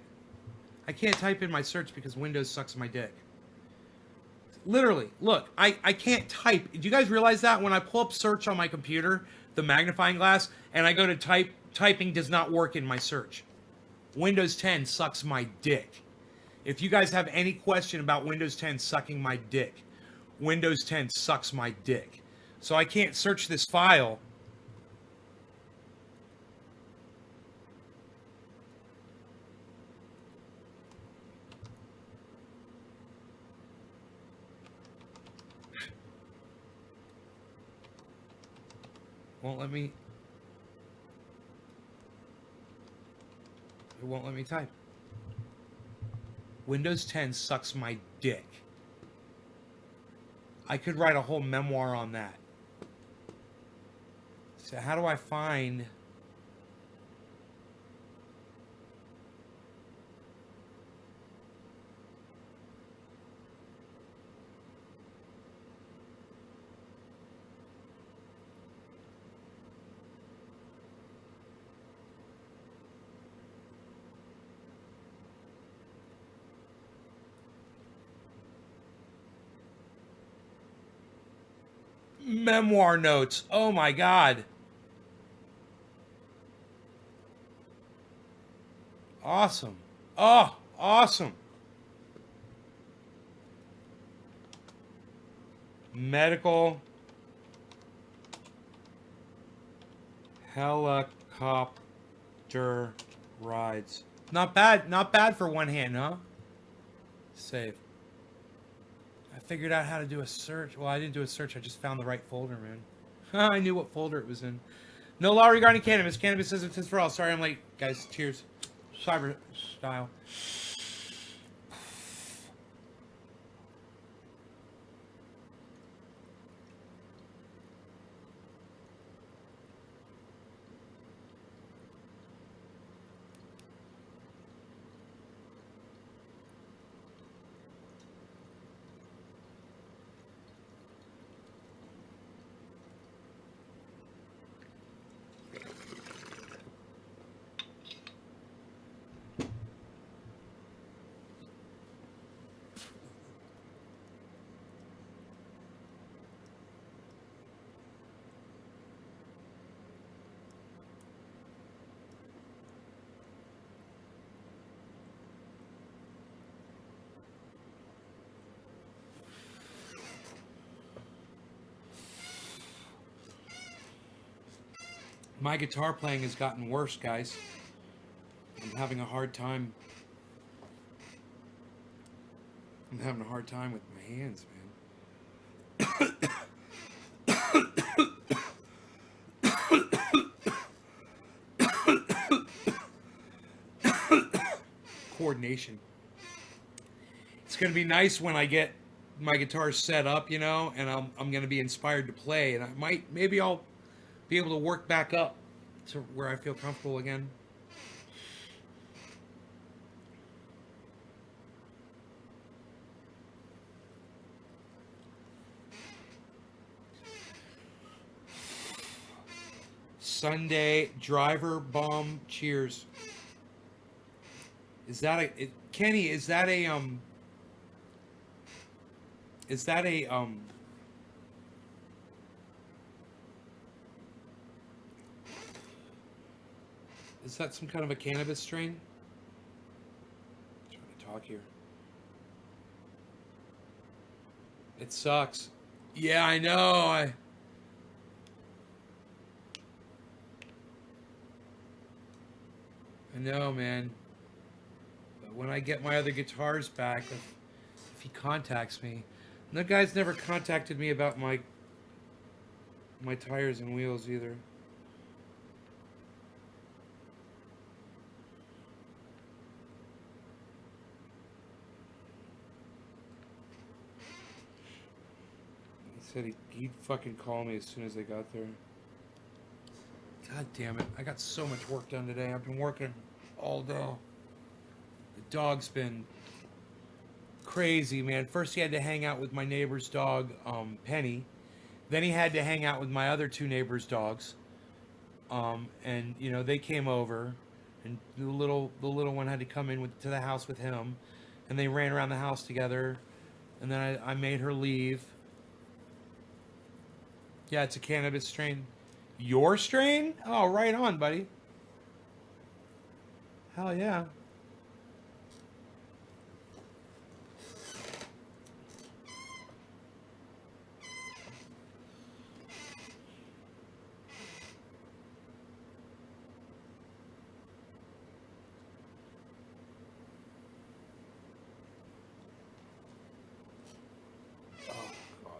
I can't type in my search because Windows sucks my dick. Literally, look, I can't type. Do you guys realize that? When I pull up search on my computer, the magnifying glass, and I go to type, typing does not work in my search. Windows 10 sucks my dick. If you guys have any question about Windows 10 sucking my dick, Windows 10 sucks my dick. So I can't search this file. Won't let me. It won't let me type. Windows 10 sucks my dick. I could write a whole memoir on that. So how do I find... memoir notes. Oh my God. Awesome. Oh, awesome. Medical helicopter rides. Not bad. Not bad for one hand, huh? Save. I figured out how to do a search. Well, I didn't do a search. I just found the right folder, man. I knew what folder it was in. No law regarding cannabis. Cannabis is a test for all. Sorry, I'm late, guys. Cheers. Cyber style. My guitar playing has gotten worse, guys. I'm having a hard time. I'm having a hard time with my hands, man. Coordination. It's gonna be nice when I get my guitar set up, you know, and I'm gonna be inspired to play, and maybe I'll be able to work back up to where I feel comfortable again. Sunday driver bomb cheers. Is that Kenny? Is that a Is that a Is that some kind of a cannabis strain? I'm trying to talk here. It sucks. Yeah, I know. I know, man. But when I get my other guitars back, if he contacts me, the guy's never contacted me about my tires and wheels either. He said he'd fucking call me as soon as I got there. God damn it. I got so much work done today. I've been working all day. The dog's been crazy, man. First he had to hang out with my neighbor's dog, Penny. Then he had to hang out with my other two neighbors' dogs. And you know, they came over, and the little one had to come to the house with him, and they ran around the house together, and then I made her leave. Yeah, it's a cannabis strain. Your strain? Oh, right on, buddy. Hell yeah. Oh, God.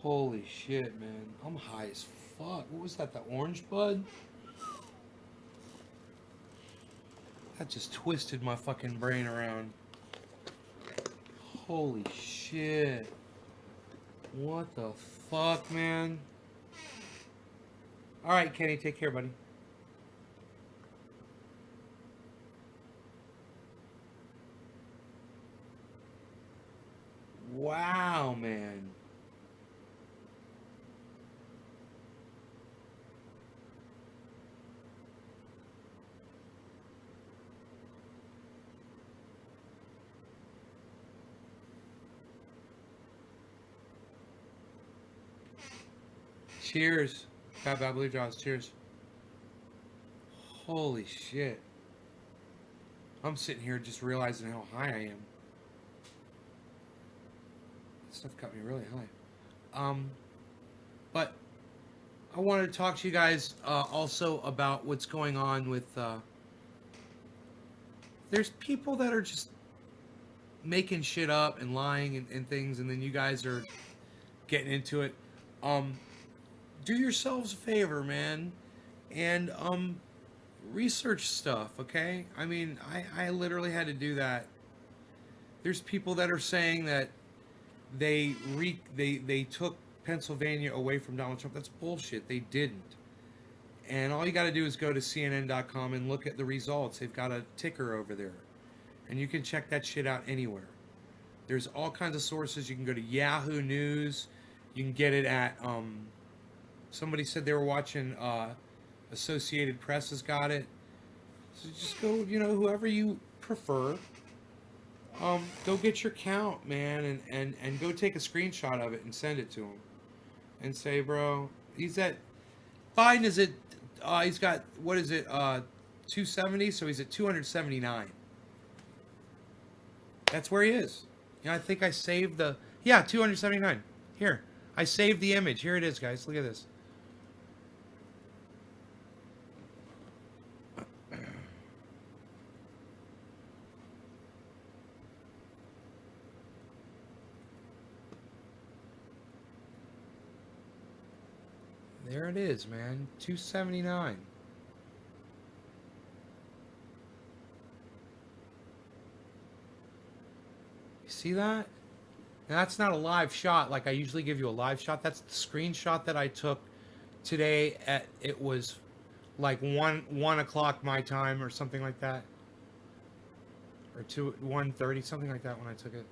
Holy shit, man. I'm high as fuck. What was that, the orange bud? That just twisted my fucking brain around. Holy shit. What the fuck, man? Alright, Kenny, take care, buddy. Wow, man. Cheers. Bad Bad Blue Jaws, cheers. Holy shit. I'm sitting here just realizing how high I am. This stuff got me really high. But I wanted to talk to you guys also about what's going on with. There's people that are just making shit up and lying and things, and then you guys are getting into it. Do yourselves a favor, man, and research stuff. Okay, I mean, I literally had to do that. There's people that are saying that they took Pennsylvania away from Donald Trump. That's bullshit. They didn't. And all you got to do is go to CNN.com and look at the results. They've got a ticker over there, and you can check that shit out anywhere. There's all kinds of sources. You can go to Yahoo News. You can get it at Somebody said they were watching Associated Press has got it. So just go, whoever you prefer. Go get your count, man, and go take a screenshot of it and send it to him. And say, bro, he's at Biden is at he's got what is it, 270, so he's at 279. That's where he is. I think I saved the 279. Here. I saved the image. Here it is, guys. Look at this. There it is, man. 279. You see that? Now, that's not a live shot like I usually give you a live shot. That's the screenshot that I took today it was like 1 o'clock my time or something like that. Or 1:30, something like that when I took it.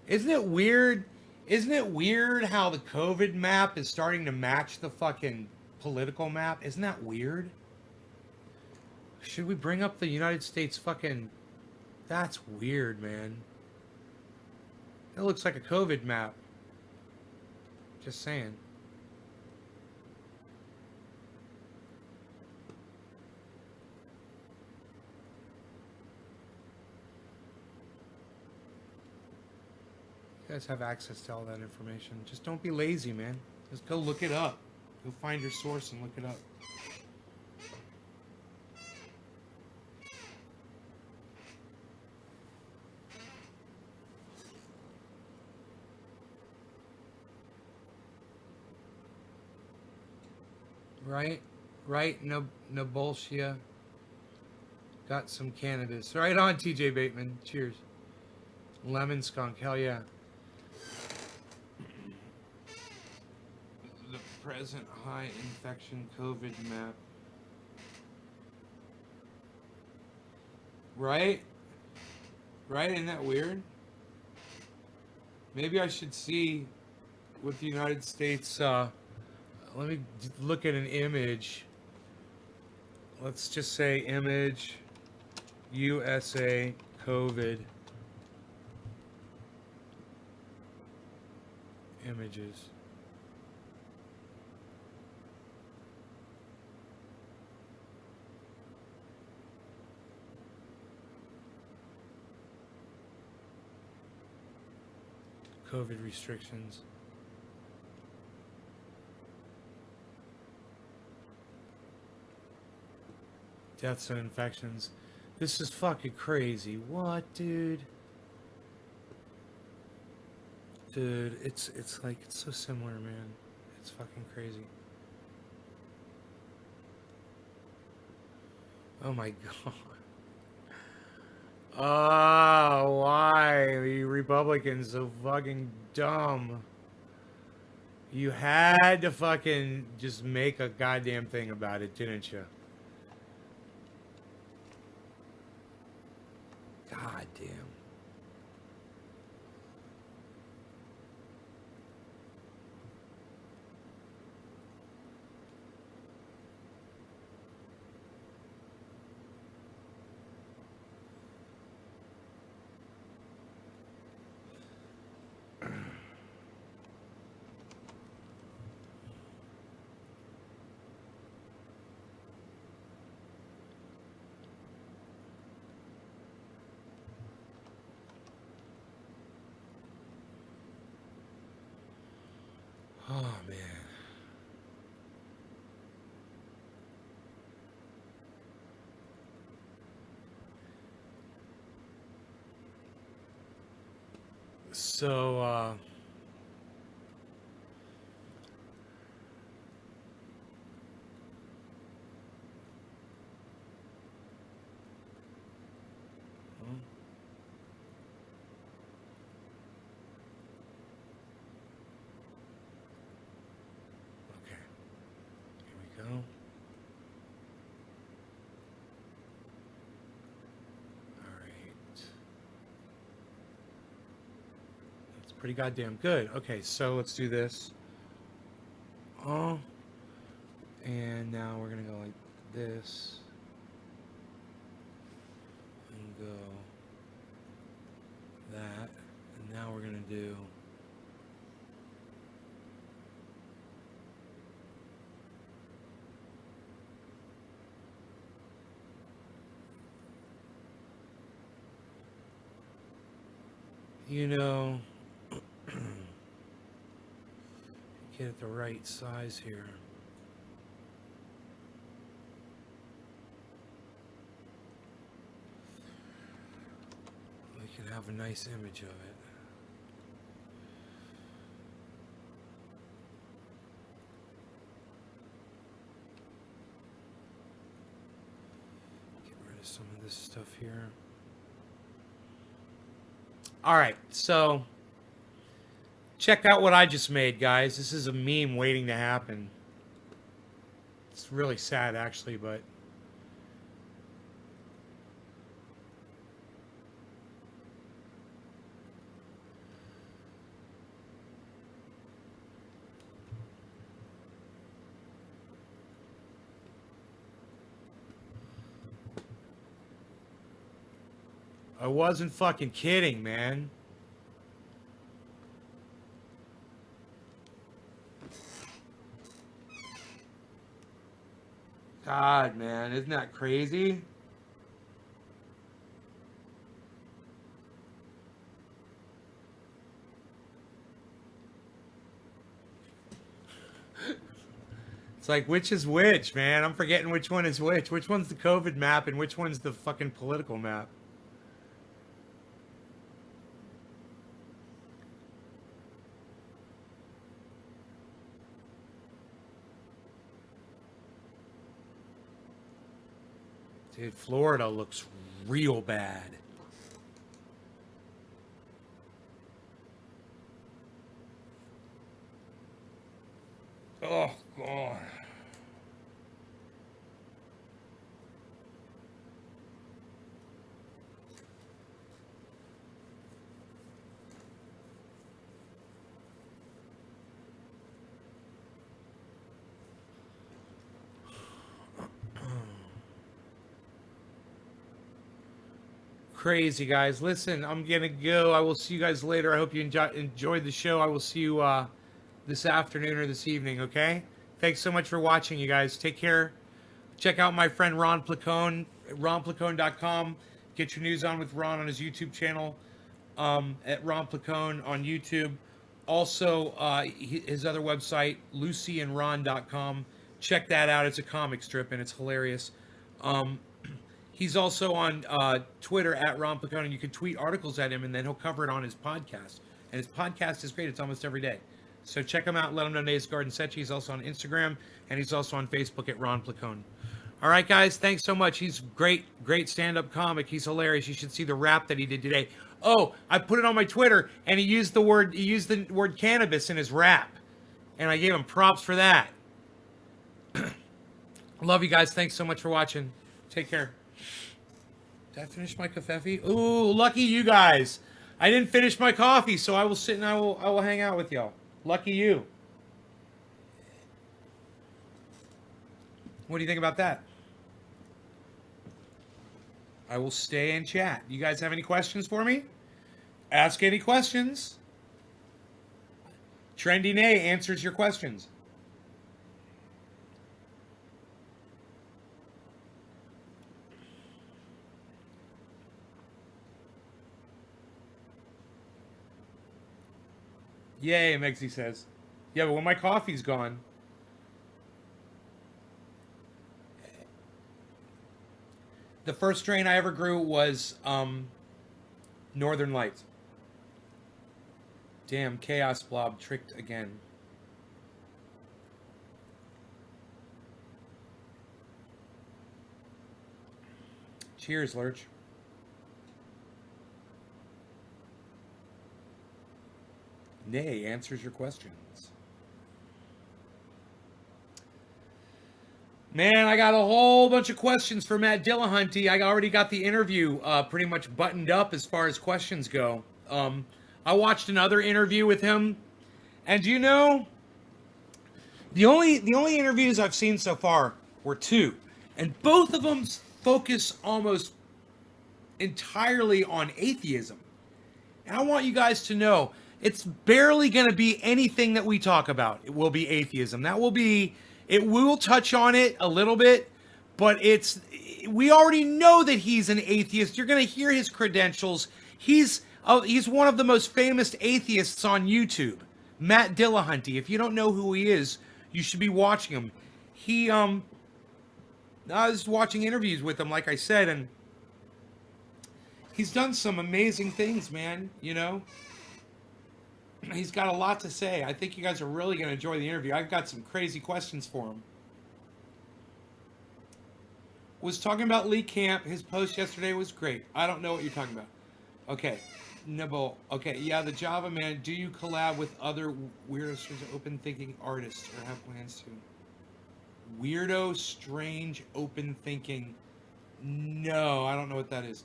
Isn't it weird? Isn't it weird how the COVID map is starting to match the fucking political map? Isn't that weird? Should we bring up the United States fucking... That's weird, man. It looks like a COVID map. Just saying. You guys have access to all that information. Just don't be lazy, man. Just go look it up. Go find your source and look it up. Right, no bullshit. Got some cannabis. Right on, TJ Bateman. Cheers. Lemon skunk, hell yeah. The present high infection COVID map. Right? Isn't that weird? Maybe I should see what the United States, let me look at an image. Let's just say image USA COVID images. COVID restrictions. Deaths and infections. This is fucking crazy. What, dude? Dude, it's like, it's so similar, man. It's fucking crazy. Oh my god. Oh, why are you Republicans so fucking dumb? You had to fucking just make a goddamn thing about it, didn't you? God damn. Oh, man. So, okay. Here we go. All right. pretty goddamn good. Okay, so let's do this. Oh, and now we're gonna go like this. And go that. And now we're gonna do get it the right size here. We can have a nice image of it. Get rid of some of this stuff here. All right, so check out what I just made, guys. This is a meme waiting to happen. It's really sad, actually, but I wasn't fucking kidding, man. God, man, isn't that crazy? It's like, which is which, man? I'm forgetting which one is which. Which one's the COVID map and which one's the fucking political map? Dude, Florida looks real bad. Oh, God. Crazy, guys. Listen, I'm gonna go. I will see you guys later. I hope you enjoyed the show. I will see you this afternoon or this evening, okay? Thanks so much for watching, you guys. Take care. Check out my friend Ron Placone, ronplacone.com. Get your news on with Ron on his YouTube channel, at Ron Placone on YouTube. Also, his other website, lucyandron.com. Check that out. It's a comic strip, and it's hilarious. He's also on Twitter at Ron Placone, and you can tweet articles at him, and then he'll cover it on his podcast. And his podcast is great. It's almost every day. So check him out and let him know Nate's Garden Sechi. He's also on Instagram, and he's also on Facebook at Ron Placone. All right, guys, thanks so much. He's great stand-up comic. He's hilarious. You should see the rap that he did today. Oh, I put it on my Twitter, and he used the word cannabis in his rap, and I gave him props for that. Love you guys. Thanks so much for watching. Take care. Did I finish my coffee? Ooh, lucky you guys. I didn't finish my coffee, so I will sit and I will hang out with y'all. Lucky you. What do you think about that? I will stay and chat. You guys have any questions for me? Ask any questions. Trendy Nay answers your questions. Yay, Megzy says. Yeah, but when my coffee's gone. The first strain I ever grew was Northern Lights. Damn, Chaos Blob tricked again. Cheers, Lurch. Nay answers your questions. Man, I got a whole bunch of questions for Matt Dillahunty. I already got the interview pretty much buttoned up as far as questions go. I watched another interview with him, and you know, the only interviews I've seen so far were two, and both of them focus almost entirely on atheism. And I want you guys to know it's barely going to be anything that we talk about. It will be atheism. It will touch on it a little bit, but we already know that he's an atheist. You're going to hear his credentials. He's one of the most famous atheists on YouTube, Matt Dillahunty. If you don't know who he is, you should be watching him. I was watching interviews with him, like I said, and he's done some amazing things, man. You know, he's got a lot to say. I think you guys are really going to enjoy the interview. I've got some crazy questions for him. Was talking about Lee Camp. His post yesterday was great. I don't know what you're talking about. Okay. Nibble. Okay, yeah, the Java Man. Do you collab with other weirdo, strange, open thinking artists or have plans to? Weirdo, strange, open thinking. No, I don't know what that is.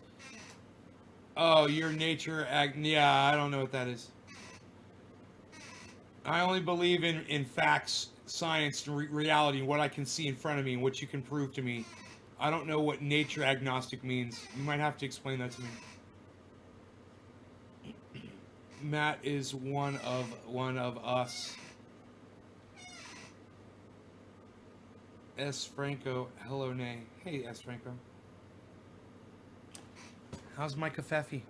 Oh, your nature act. Yeah, I don't know what that is. I only believe in facts, science, and reality, and what I can see in front of me and what you can prove to me. I don't know what nature agnostic means. You might have to explain that to me. Matt is one of us. S. Franco, hello, Nay. Hey, S. Franco. How's my covfefe?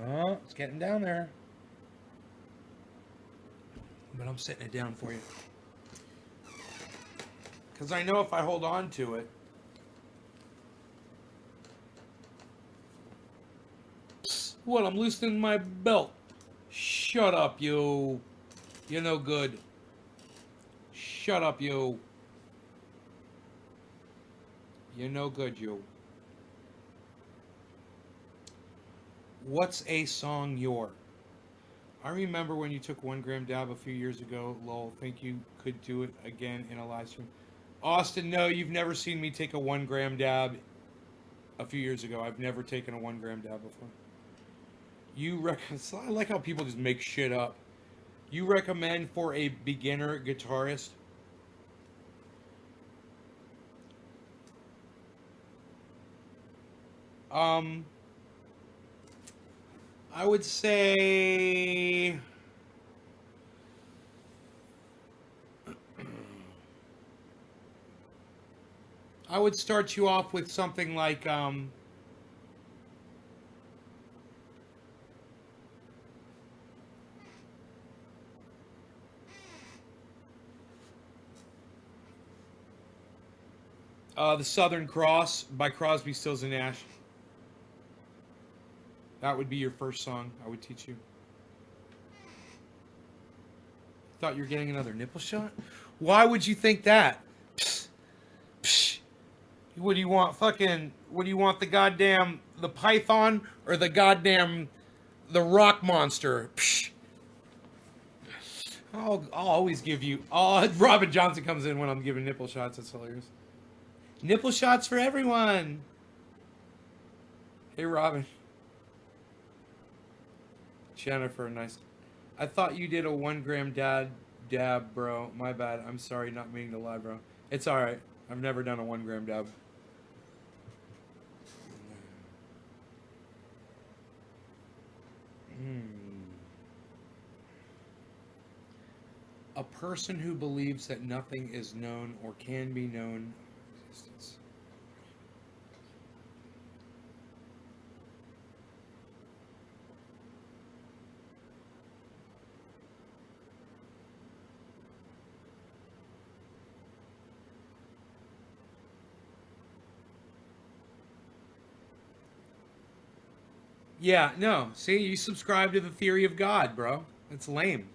Oh, it's getting down there. But I'm setting it down for you. Because I know if I hold on to it. What? I'm loosening my belt. Shut up, you. You're no good. Shut up, you. You're no good, you. What's a song you're? I remember when you took 1 gram dab a few years ago. Lol, think you could do it again in a live stream? Austin, no, you've never seen me take a 1 gram dab a few years ago. I've never taken a 1 gram dab before. I like how people just make shit up. You recommend for a beginner guitarist? I would say I would start you off with something like The Southern Cross by Crosby, Stills and Nash. That would be your first song I would teach you. Thought you were getting another nipple shot? Why would you think that? Psh, psh. What do you want? What do you want? The python or the rock monster? Psh. I'll always give you. Oh, Robin Johnson comes in when I'm giving nipple shots. That's hilarious. Nipple shots for everyone. Hey, Robin. Jennifer, nice. I thought you did a 1 gram dab, bro. My bad. I'm sorry, not meaning to lie, bro. It's alright. I've never done a 1 gram dab. A person who believes that nothing is known or can be known. Existence. Yeah, no. See, you subscribe to the theory of God, bro. It's lame.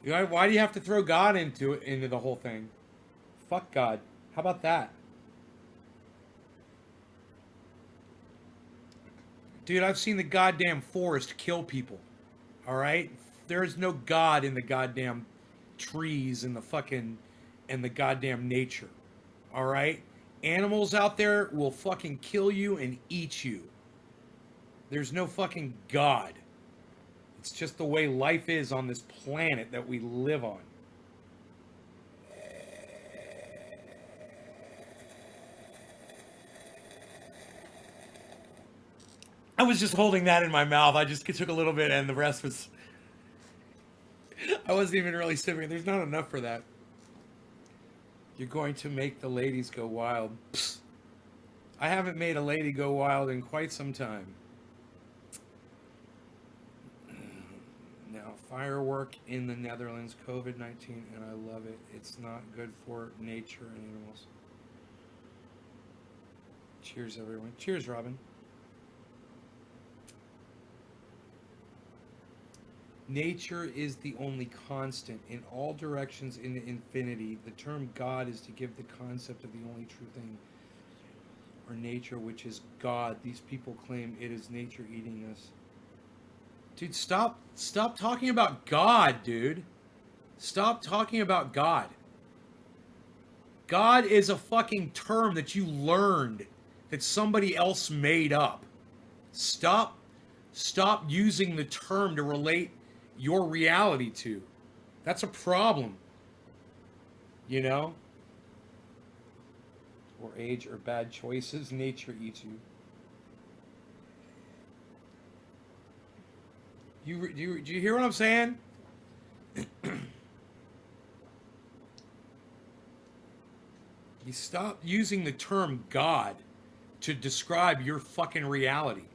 Why do you have to throw God into the whole thing? Fuck God. How about that? Dude, I've seen the goddamn forest kill people. Alright? There is no God in the goddamn trees and the goddamn nature. Alright? Animals out there will fucking kill you and eat you. There's no fucking God. It's just the way life is on this planet that we live on. I was just holding that in my mouth. I just took a little bit and the rest was... I wasn't even really sipping. There's not enough for that. You're going to make the ladies go wild. Psst. I haven't made a lady go wild in quite some time. Now, firework in the Netherlands, COVID-19, and I love it. It's not good for nature and animals. Cheers, everyone. Cheers, Robin. Nature is the only constant in all directions in infinity. The term God is to give the concept of the only true thing, or nature, which is God. These people claim it is nature eating us. Dude, stop talking about God, dude. Stop talking about God. God is a fucking term that you learned that somebody else made up. Stop using the term to relate your reality to. That's a problem. You know? Or age or bad choices, nature eats you. Do you hear what I'm saying? You stop using the term God to describe your fucking reality.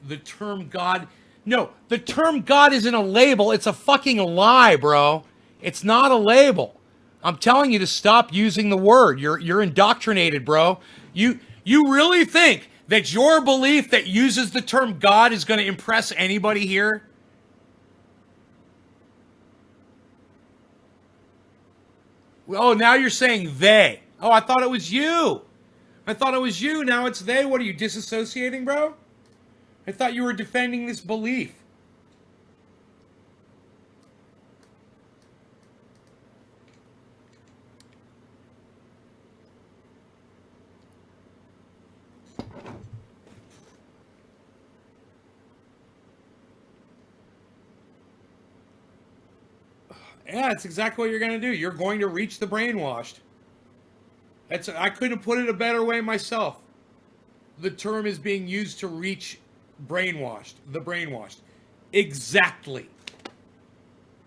The term God... No, the term God isn't a label. It's a fucking lie, bro. It's not a label. I'm telling you to stop using the word. You're indoctrinated, bro. You really think that your belief that uses the term God is going to impress anybody here? Oh, now you're saying they. Oh, I thought it was you. I thought it was you. Now it's they. What are you, disassociating, bro? I thought you were defending this belief. Yeah, that's exactly what you're going to do. You're going to reach the brainwashed. I couldn't put it a better way myself. The term is being used to reach brainwashed. The brainwashed. Exactly.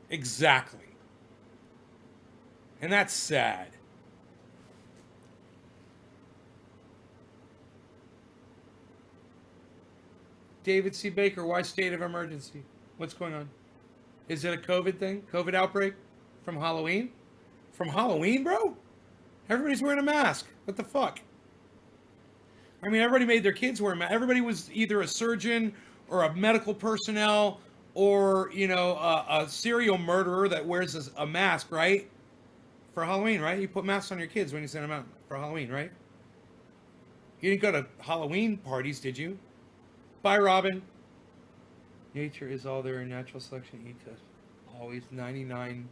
Exactly. And that's sad. David C. Baker, why state of emergency? What's going on? Is it a COVID thing? COVID outbreak? From Halloween? From Halloween, bro? Everybody's wearing a mask. What the fuck? I mean, everybody made their kids wear a mask. Everybody was either a surgeon or a medical personnel or, you know, a serial murderer that wears a mask, right? For Halloween, right? You put masks on your kids when you send them out for Halloween, right? You didn't go to Halloween parties, did you? Bye, Robin. Nature is all there in natural selection. Eats us. Always 99.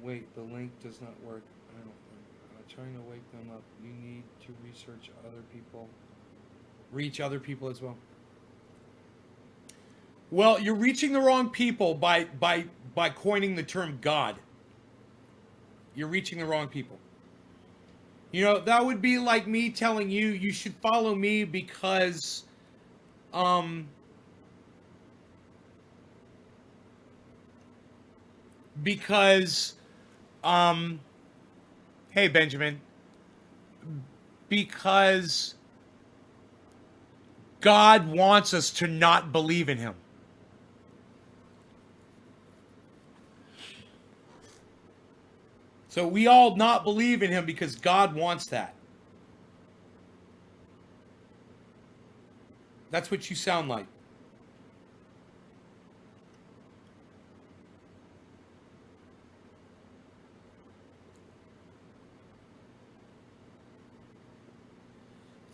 Wait, the link does not work. Trying to wake them up. You need to research other people. Reach other people as well. Well, you're reaching the wrong people by coining the term God. You're reaching the wrong people. You know, that would be like me telling you you should follow me because hey, Benjamin. Because God wants us to not believe in him. So we all not believe in him because God wants that. That's what you sound like.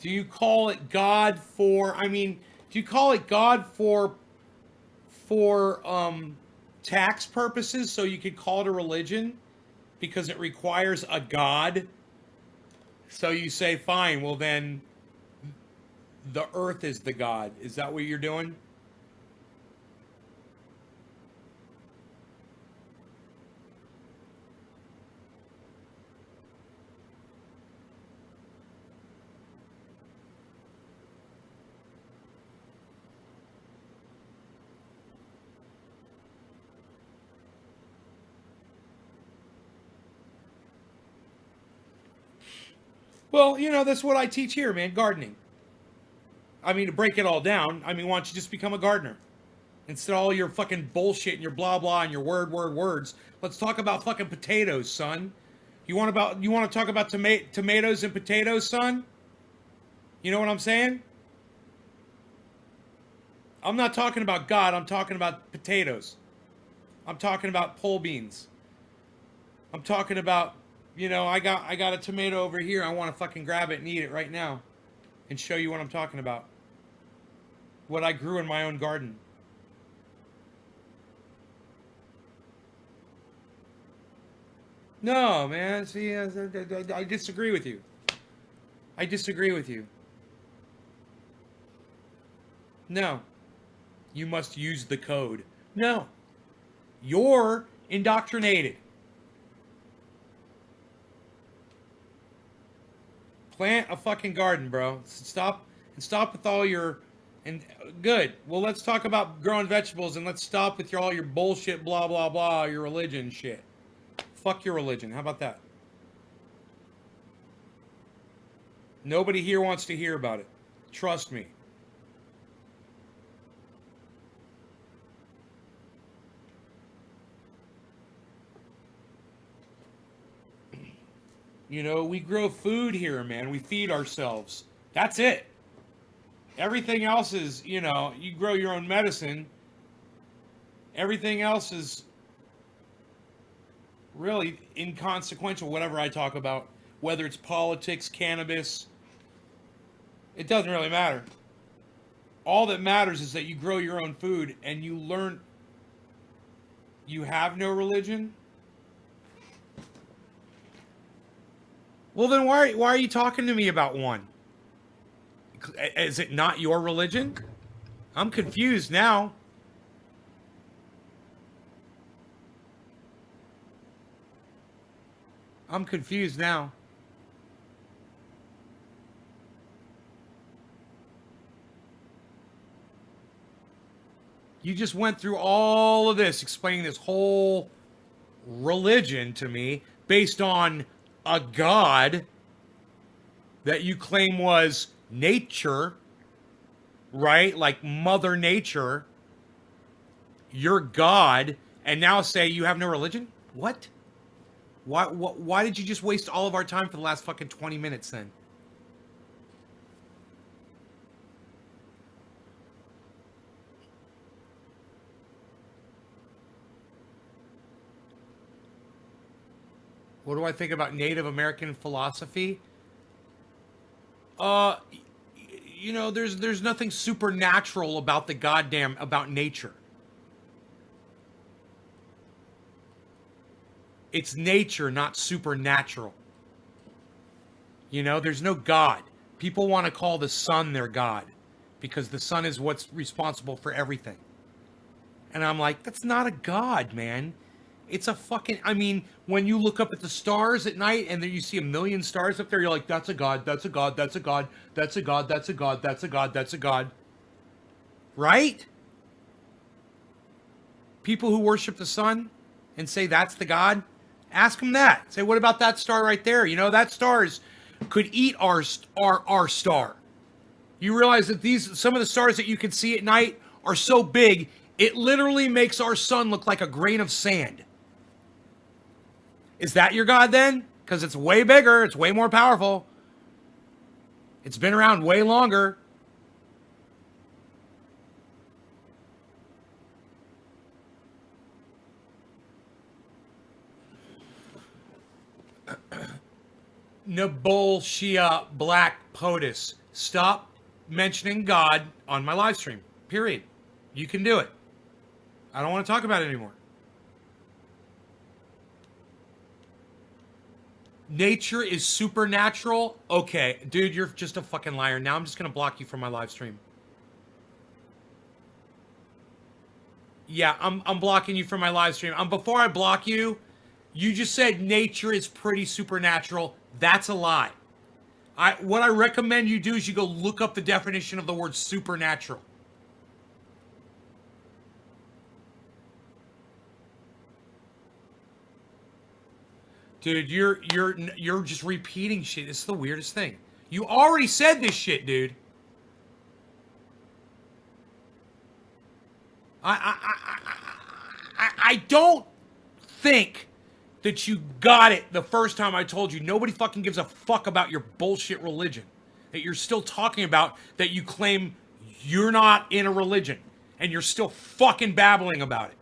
Do you call it God for, do you call it God for tax purposes so you could call it a religion because it requires a God? So you say, fine, well then the earth is the God. Is that what you're doing? Well, that's what I teach here, man. Gardening. I mean, to break it all down, I mean, why don't you just become a gardener? Instead of all your fucking bullshit and your blah blah and your words, let's talk about fucking potatoes, son. You want to talk about tomatoes and potatoes, son? You know what I'm saying? I'm not talking about God, I'm talking about potatoes. I'm talking about pole beans. I'm talking about, I got a tomato over here. I want to fucking grab it and eat it right now and show you what I'm talking about. What I grew in my own garden. No, man. See, I disagree with you. I disagree with you. No. You must use the code. No. You're indoctrinated. Plant a fucking garden, bro. Stop with all your and good. Well, let's talk about growing vegetables and let's stop with all your bullshit blah blah blah, your religion shit. Fuck your religion. How about that? Nobody here wants to hear about it. Trust me. We grow food here, man. We feed ourselves. That's it. Everything else is, you grow your own medicine. Everything else is really inconsequential, whatever I talk about. Whether it's politics, cannabis, it doesn't really matter. All that matters is that you grow your own food and you learn. You have no religion? Well, then why are you talking to me about one? Is it not your religion? I'm confused now. I'm confused now. You just went through all of this, explaining this whole religion to me based on a god that you claim was nature, right? Like Mother Nature, your God, and now say you have no religion? What? Why did you just waste all of our time for the last fucking 20 minutes then? What do I think about Native American philosophy? There's nothing supernatural about about nature. It's nature, not supernatural. There's no God. People want to call the sun their God because the sun is what's responsible for everything. And I'm like, that's not a God, man. It's a fucking, when you look up at the stars at night and then you see a million stars up there, you're like, that's a God, that's a God, that's a God, that's a God, that's a God, that's a God, that's a God. Right? People who worship the sun and say that's the God, ask them that. Say, what about that star right there? That stars could eat our star. You realize that some of the stars that you can see at night are so big, it literally makes our sun look like a grain of sand. Is that your God then? Because it's way bigger. It's way more powerful. It's been around way longer. Nabol Shia Black POTUS. Stop mentioning God on my live stream. Period. You can do it. I don't want to talk about it anymore. Nature is supernatural? Okay, dude, you're just a fucking liar. Now I'm just gonna block you from my live stream. Yeah, I'm blocking you from my live stream. Before I block you, you just said nature is pretty supernatural. That's a lie. What I recommend you do is you go look up the definition of the word supernatural. Dude, you're just repeating shit. It's the weirdest thing. You already said this shit, dude. I don't think that you got it the first time I told you. Nobody fucking gives a fuck about your bullshit religion that you're still talking about, that you claim you're not in a religion, and you're still fucking babbling about it.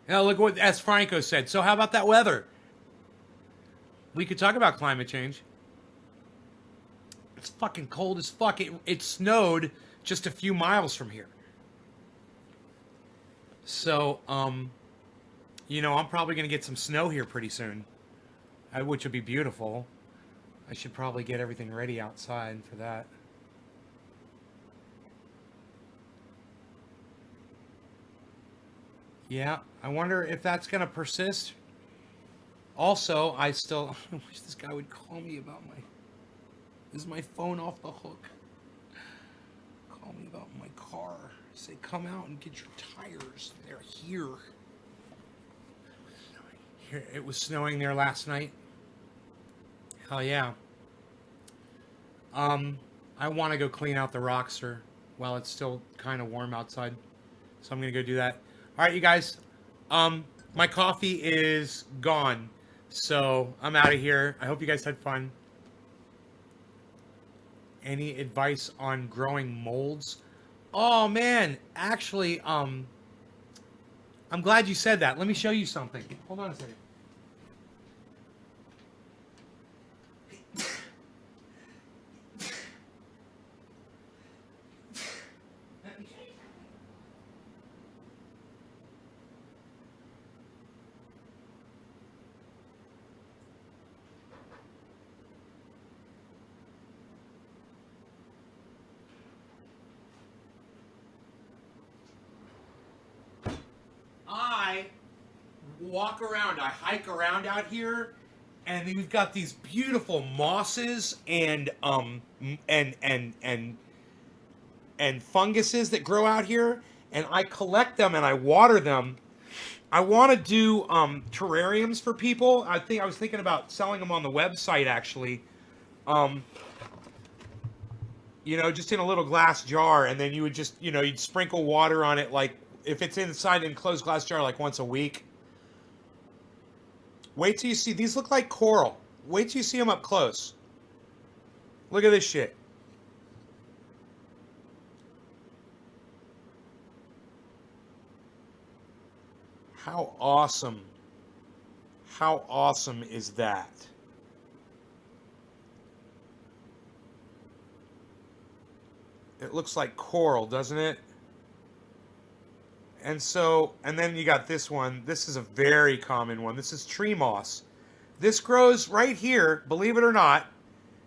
Now look what S. Franco said. So how about that weather? We could talk about climate change. It's fucking cold as fuck. It snowed just a few miles from here. So, you know, I'm probably going to get some snow here pretty soon, which would be beautiful. I should probably get everything ready outside for that. Yeah, I wonder if that's going to persist. Also, I wish this guy would call me about is my phone off the hook? Call me about my car. Say, come out and get your tires. They're here. It was snowing there last night. Hell yeah. I want to go clean out the Rockster while it's still kind of warm outside. So I'm going to go do that. All right, you guys. My coffee is gone. So I'm out of here. I hope you guys had fun. Any advice on growing molds? Oh man, actually, I'm glad you said that. Let me show you something. Hold on a second. I walk around, I hike around out here, and we've got these beautiful mosses and funguses that grow out here, and I collect them and I water them. I want to do terrariums for people. I was thinking about selling them on the website actually. Um, you know, just in a little glass jar, and then you would just, you know, you'd sprinkle water on it, like if it's inside an enclosed glass jar, like once a week. Wait till you see, these look like coral. Wait till you see them up close. Look at this shit. How awesome. How awesome is that? It looks like coral, doesn't it? And then you got this one. This is a very common one. This is tree moss. This grows right here, believe it or not.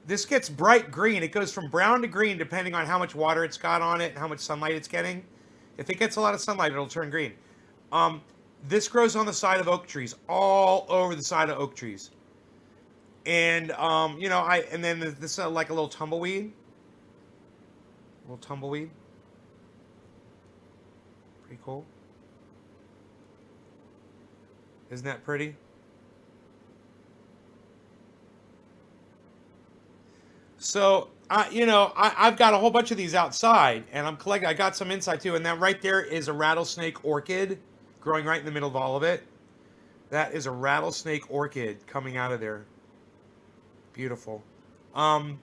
This gets bright green. It goes from brown to green depending on how much water it's got on it and how much sunlight it's getting. If it gets a lot of sunlight, it'll turn green. Um, this grows on the side of oak trees, all over the side of oak trees. And you know, and then this is like a little tumbleweed. Little tumbleweed. Pretty cool. Isn't that pretty? So, you know, I've got a whole bunch of these outside, and I'm collecting. I got some inside too, and that right there is a rattlesnake orchid growing right in the middle of all of it. That is a rattlesnake orchid coming out of there. Beautiful. Um,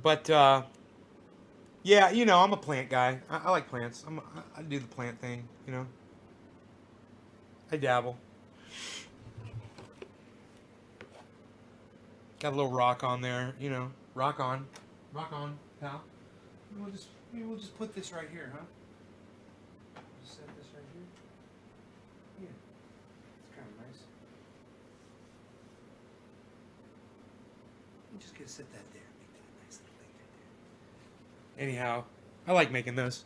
but yeah, you know, I'm a plant guy. I like plants. I do the plant thing, you know. I dabble. Got a little rock on there, you know. Rock on. Rock on, pal. Maybe we'll just put this right here, huh? Just set this right here. Yeah. just gonna set that there. Make that a nice little thing right there. Anyhow, I like making those.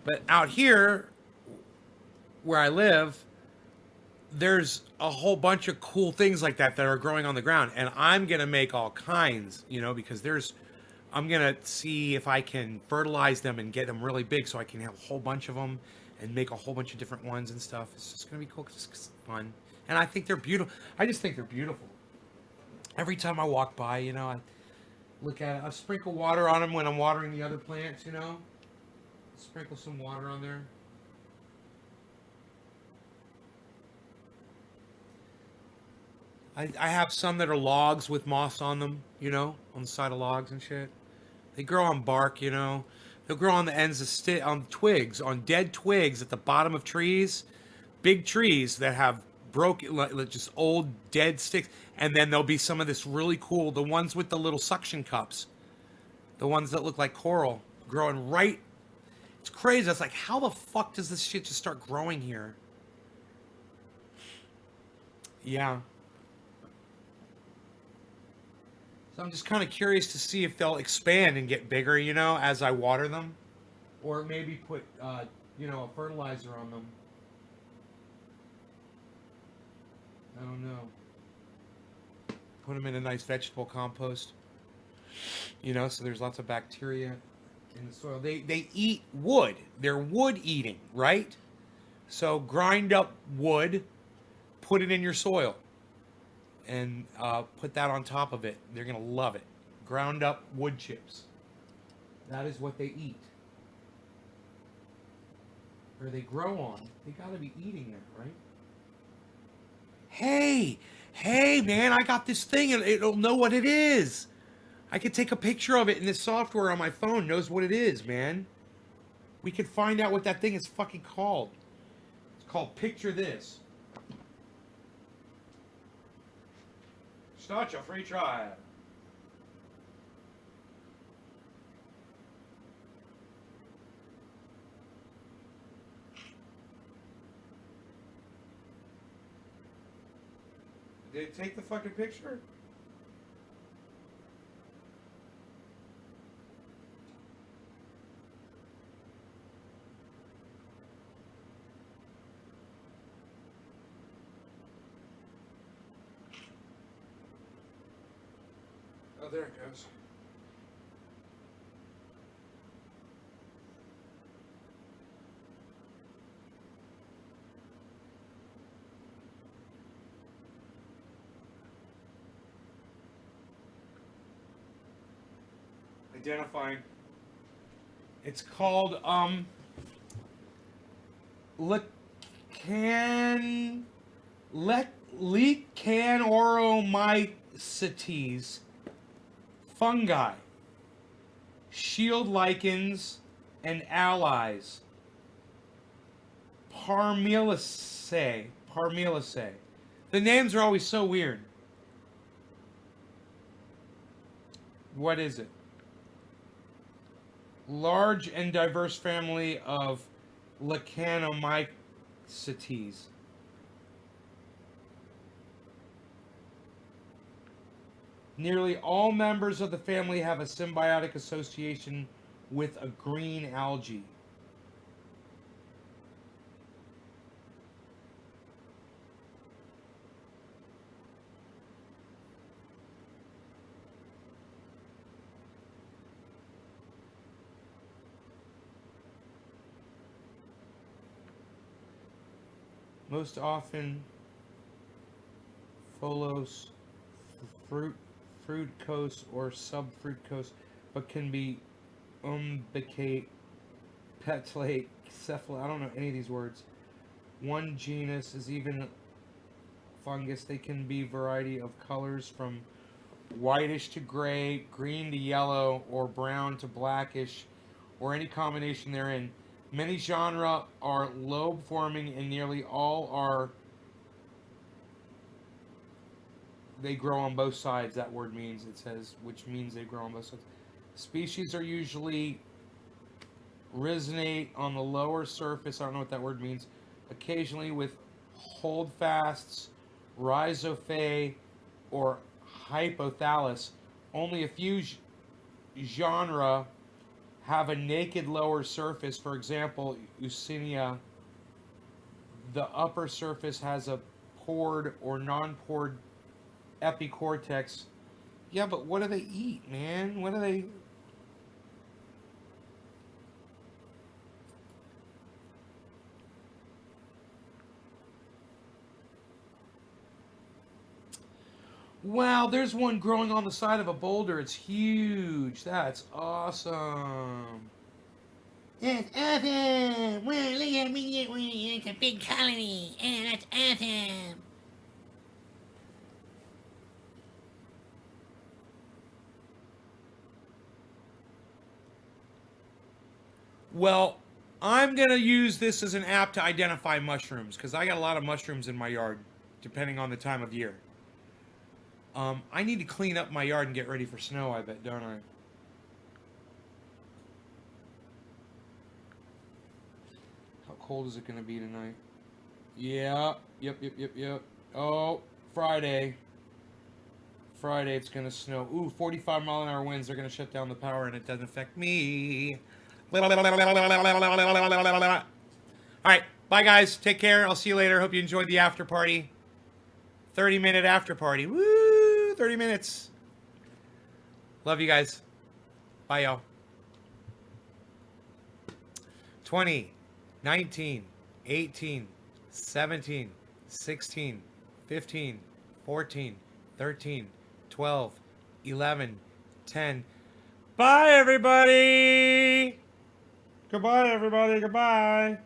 But out here, where I live, there's a whole bunch of cool things like that that are growing on the ground, and I'm gonna make all kinds, because I'm gonna see if I can fertilize them and get them really big, so I can have a whole bunch of them and make a whole bunch of different ones and stuff. It's just gonna be cool. It's fun, and I think they're beautiful. I just think they're beautiful. Every time I walk by, I look at it. I sprinkle water on them when I'm watering the other plants. Sprinkle some water on there. I have some that are logs with moss on them, on the side of logs and shit. They grow on bark, They'll grow on the ends of on twigs, on dead twigs at the bottom of trees, big trees that have broken, like just old dead sticks. And then there'll be some of this really cool, the ones with the little suction cups, the ones that look like coral, growing right. It's crazy. It's like, how the fuck does this shit just start growing here? Yeah. So I'm just kind of curious to see if they'll expand and get bigger, as I water them, or maybe put, a fertilizer on them. I don't know. Put them in a nice vegetable compost, so there's lots of bacteria in the soil. They eat wood. They're wood eating, right? So grind up wood, put it in your soil, and put that on top of it. They're gonna love it. Ground up wood chips. That is what they eat. Or they grow on. They gotta be eating it, right? Hey, man, I got this thing and it'll know what it is. I could take a picture of it and this software on my phone knows what it is, man. We could find out what that thing is fucking called. It's called Picture This. Start your free trial. Did it take the fucking picture? Oh, there it goes. Identifying. It's called Lecanoromycetes fungi, shield lichens, and allies. Parmeliaceae. The names are always so weird. What is it? Large and diverse family of Lecanomycetes. Nearly all members of the family have a symbiotic association with a green algae. Most often, folose, fructose, or subfructose, but can be umbicate, petalate, cephalate. I don't know any of these words. One genus is even fungus. They can be a variety of colors from whitish to gray, green to yellow, or brown to blackish, or any combination therein. Many genera are lobe-forming, and nearly all are. They grow on both sides. That word means, it says, which means they grow on both sides. Species are usually resonate on the lower surface. I don't know what that word means. Occasionally with holdfasts, rhizophae, or hypothallus. Only a few genre have a naked lower surface. For example, Eusenia. The upper surface has a pored or non-pored epicortex. Yeah, but what do they eat, man? What do they... Wow, there's one growing on the side of a boulder. It's huge. That's awesome. That's awesome! Wow, look at me get one. It's a big colony. And that's awesome! Well, I'm going to use this as an app to identify mushrooms because I got a lot of mushrooms in my yard, depending on the time of year. I need to clean up my yard and get ready for snow, I bet, don't I? How cold is it going to be tonight? Yeah, yep. Oh, Friday. Friday, it's going to snow. Ooh, 45-mile-an-hour winds. They're going to shut down the power, and it doesn't affect me. All right, bye, guys. Take care. I'll see you later. Hope you enjoyed the after party. 30-minute after party. Woo! 30 minutes. Love you guys. Bye, y'all. 20, 19, 18, 17, 16, 15, 14, 13, 12, 11, 10. Bye, everybody. Goodbye, everybody. Goodbye.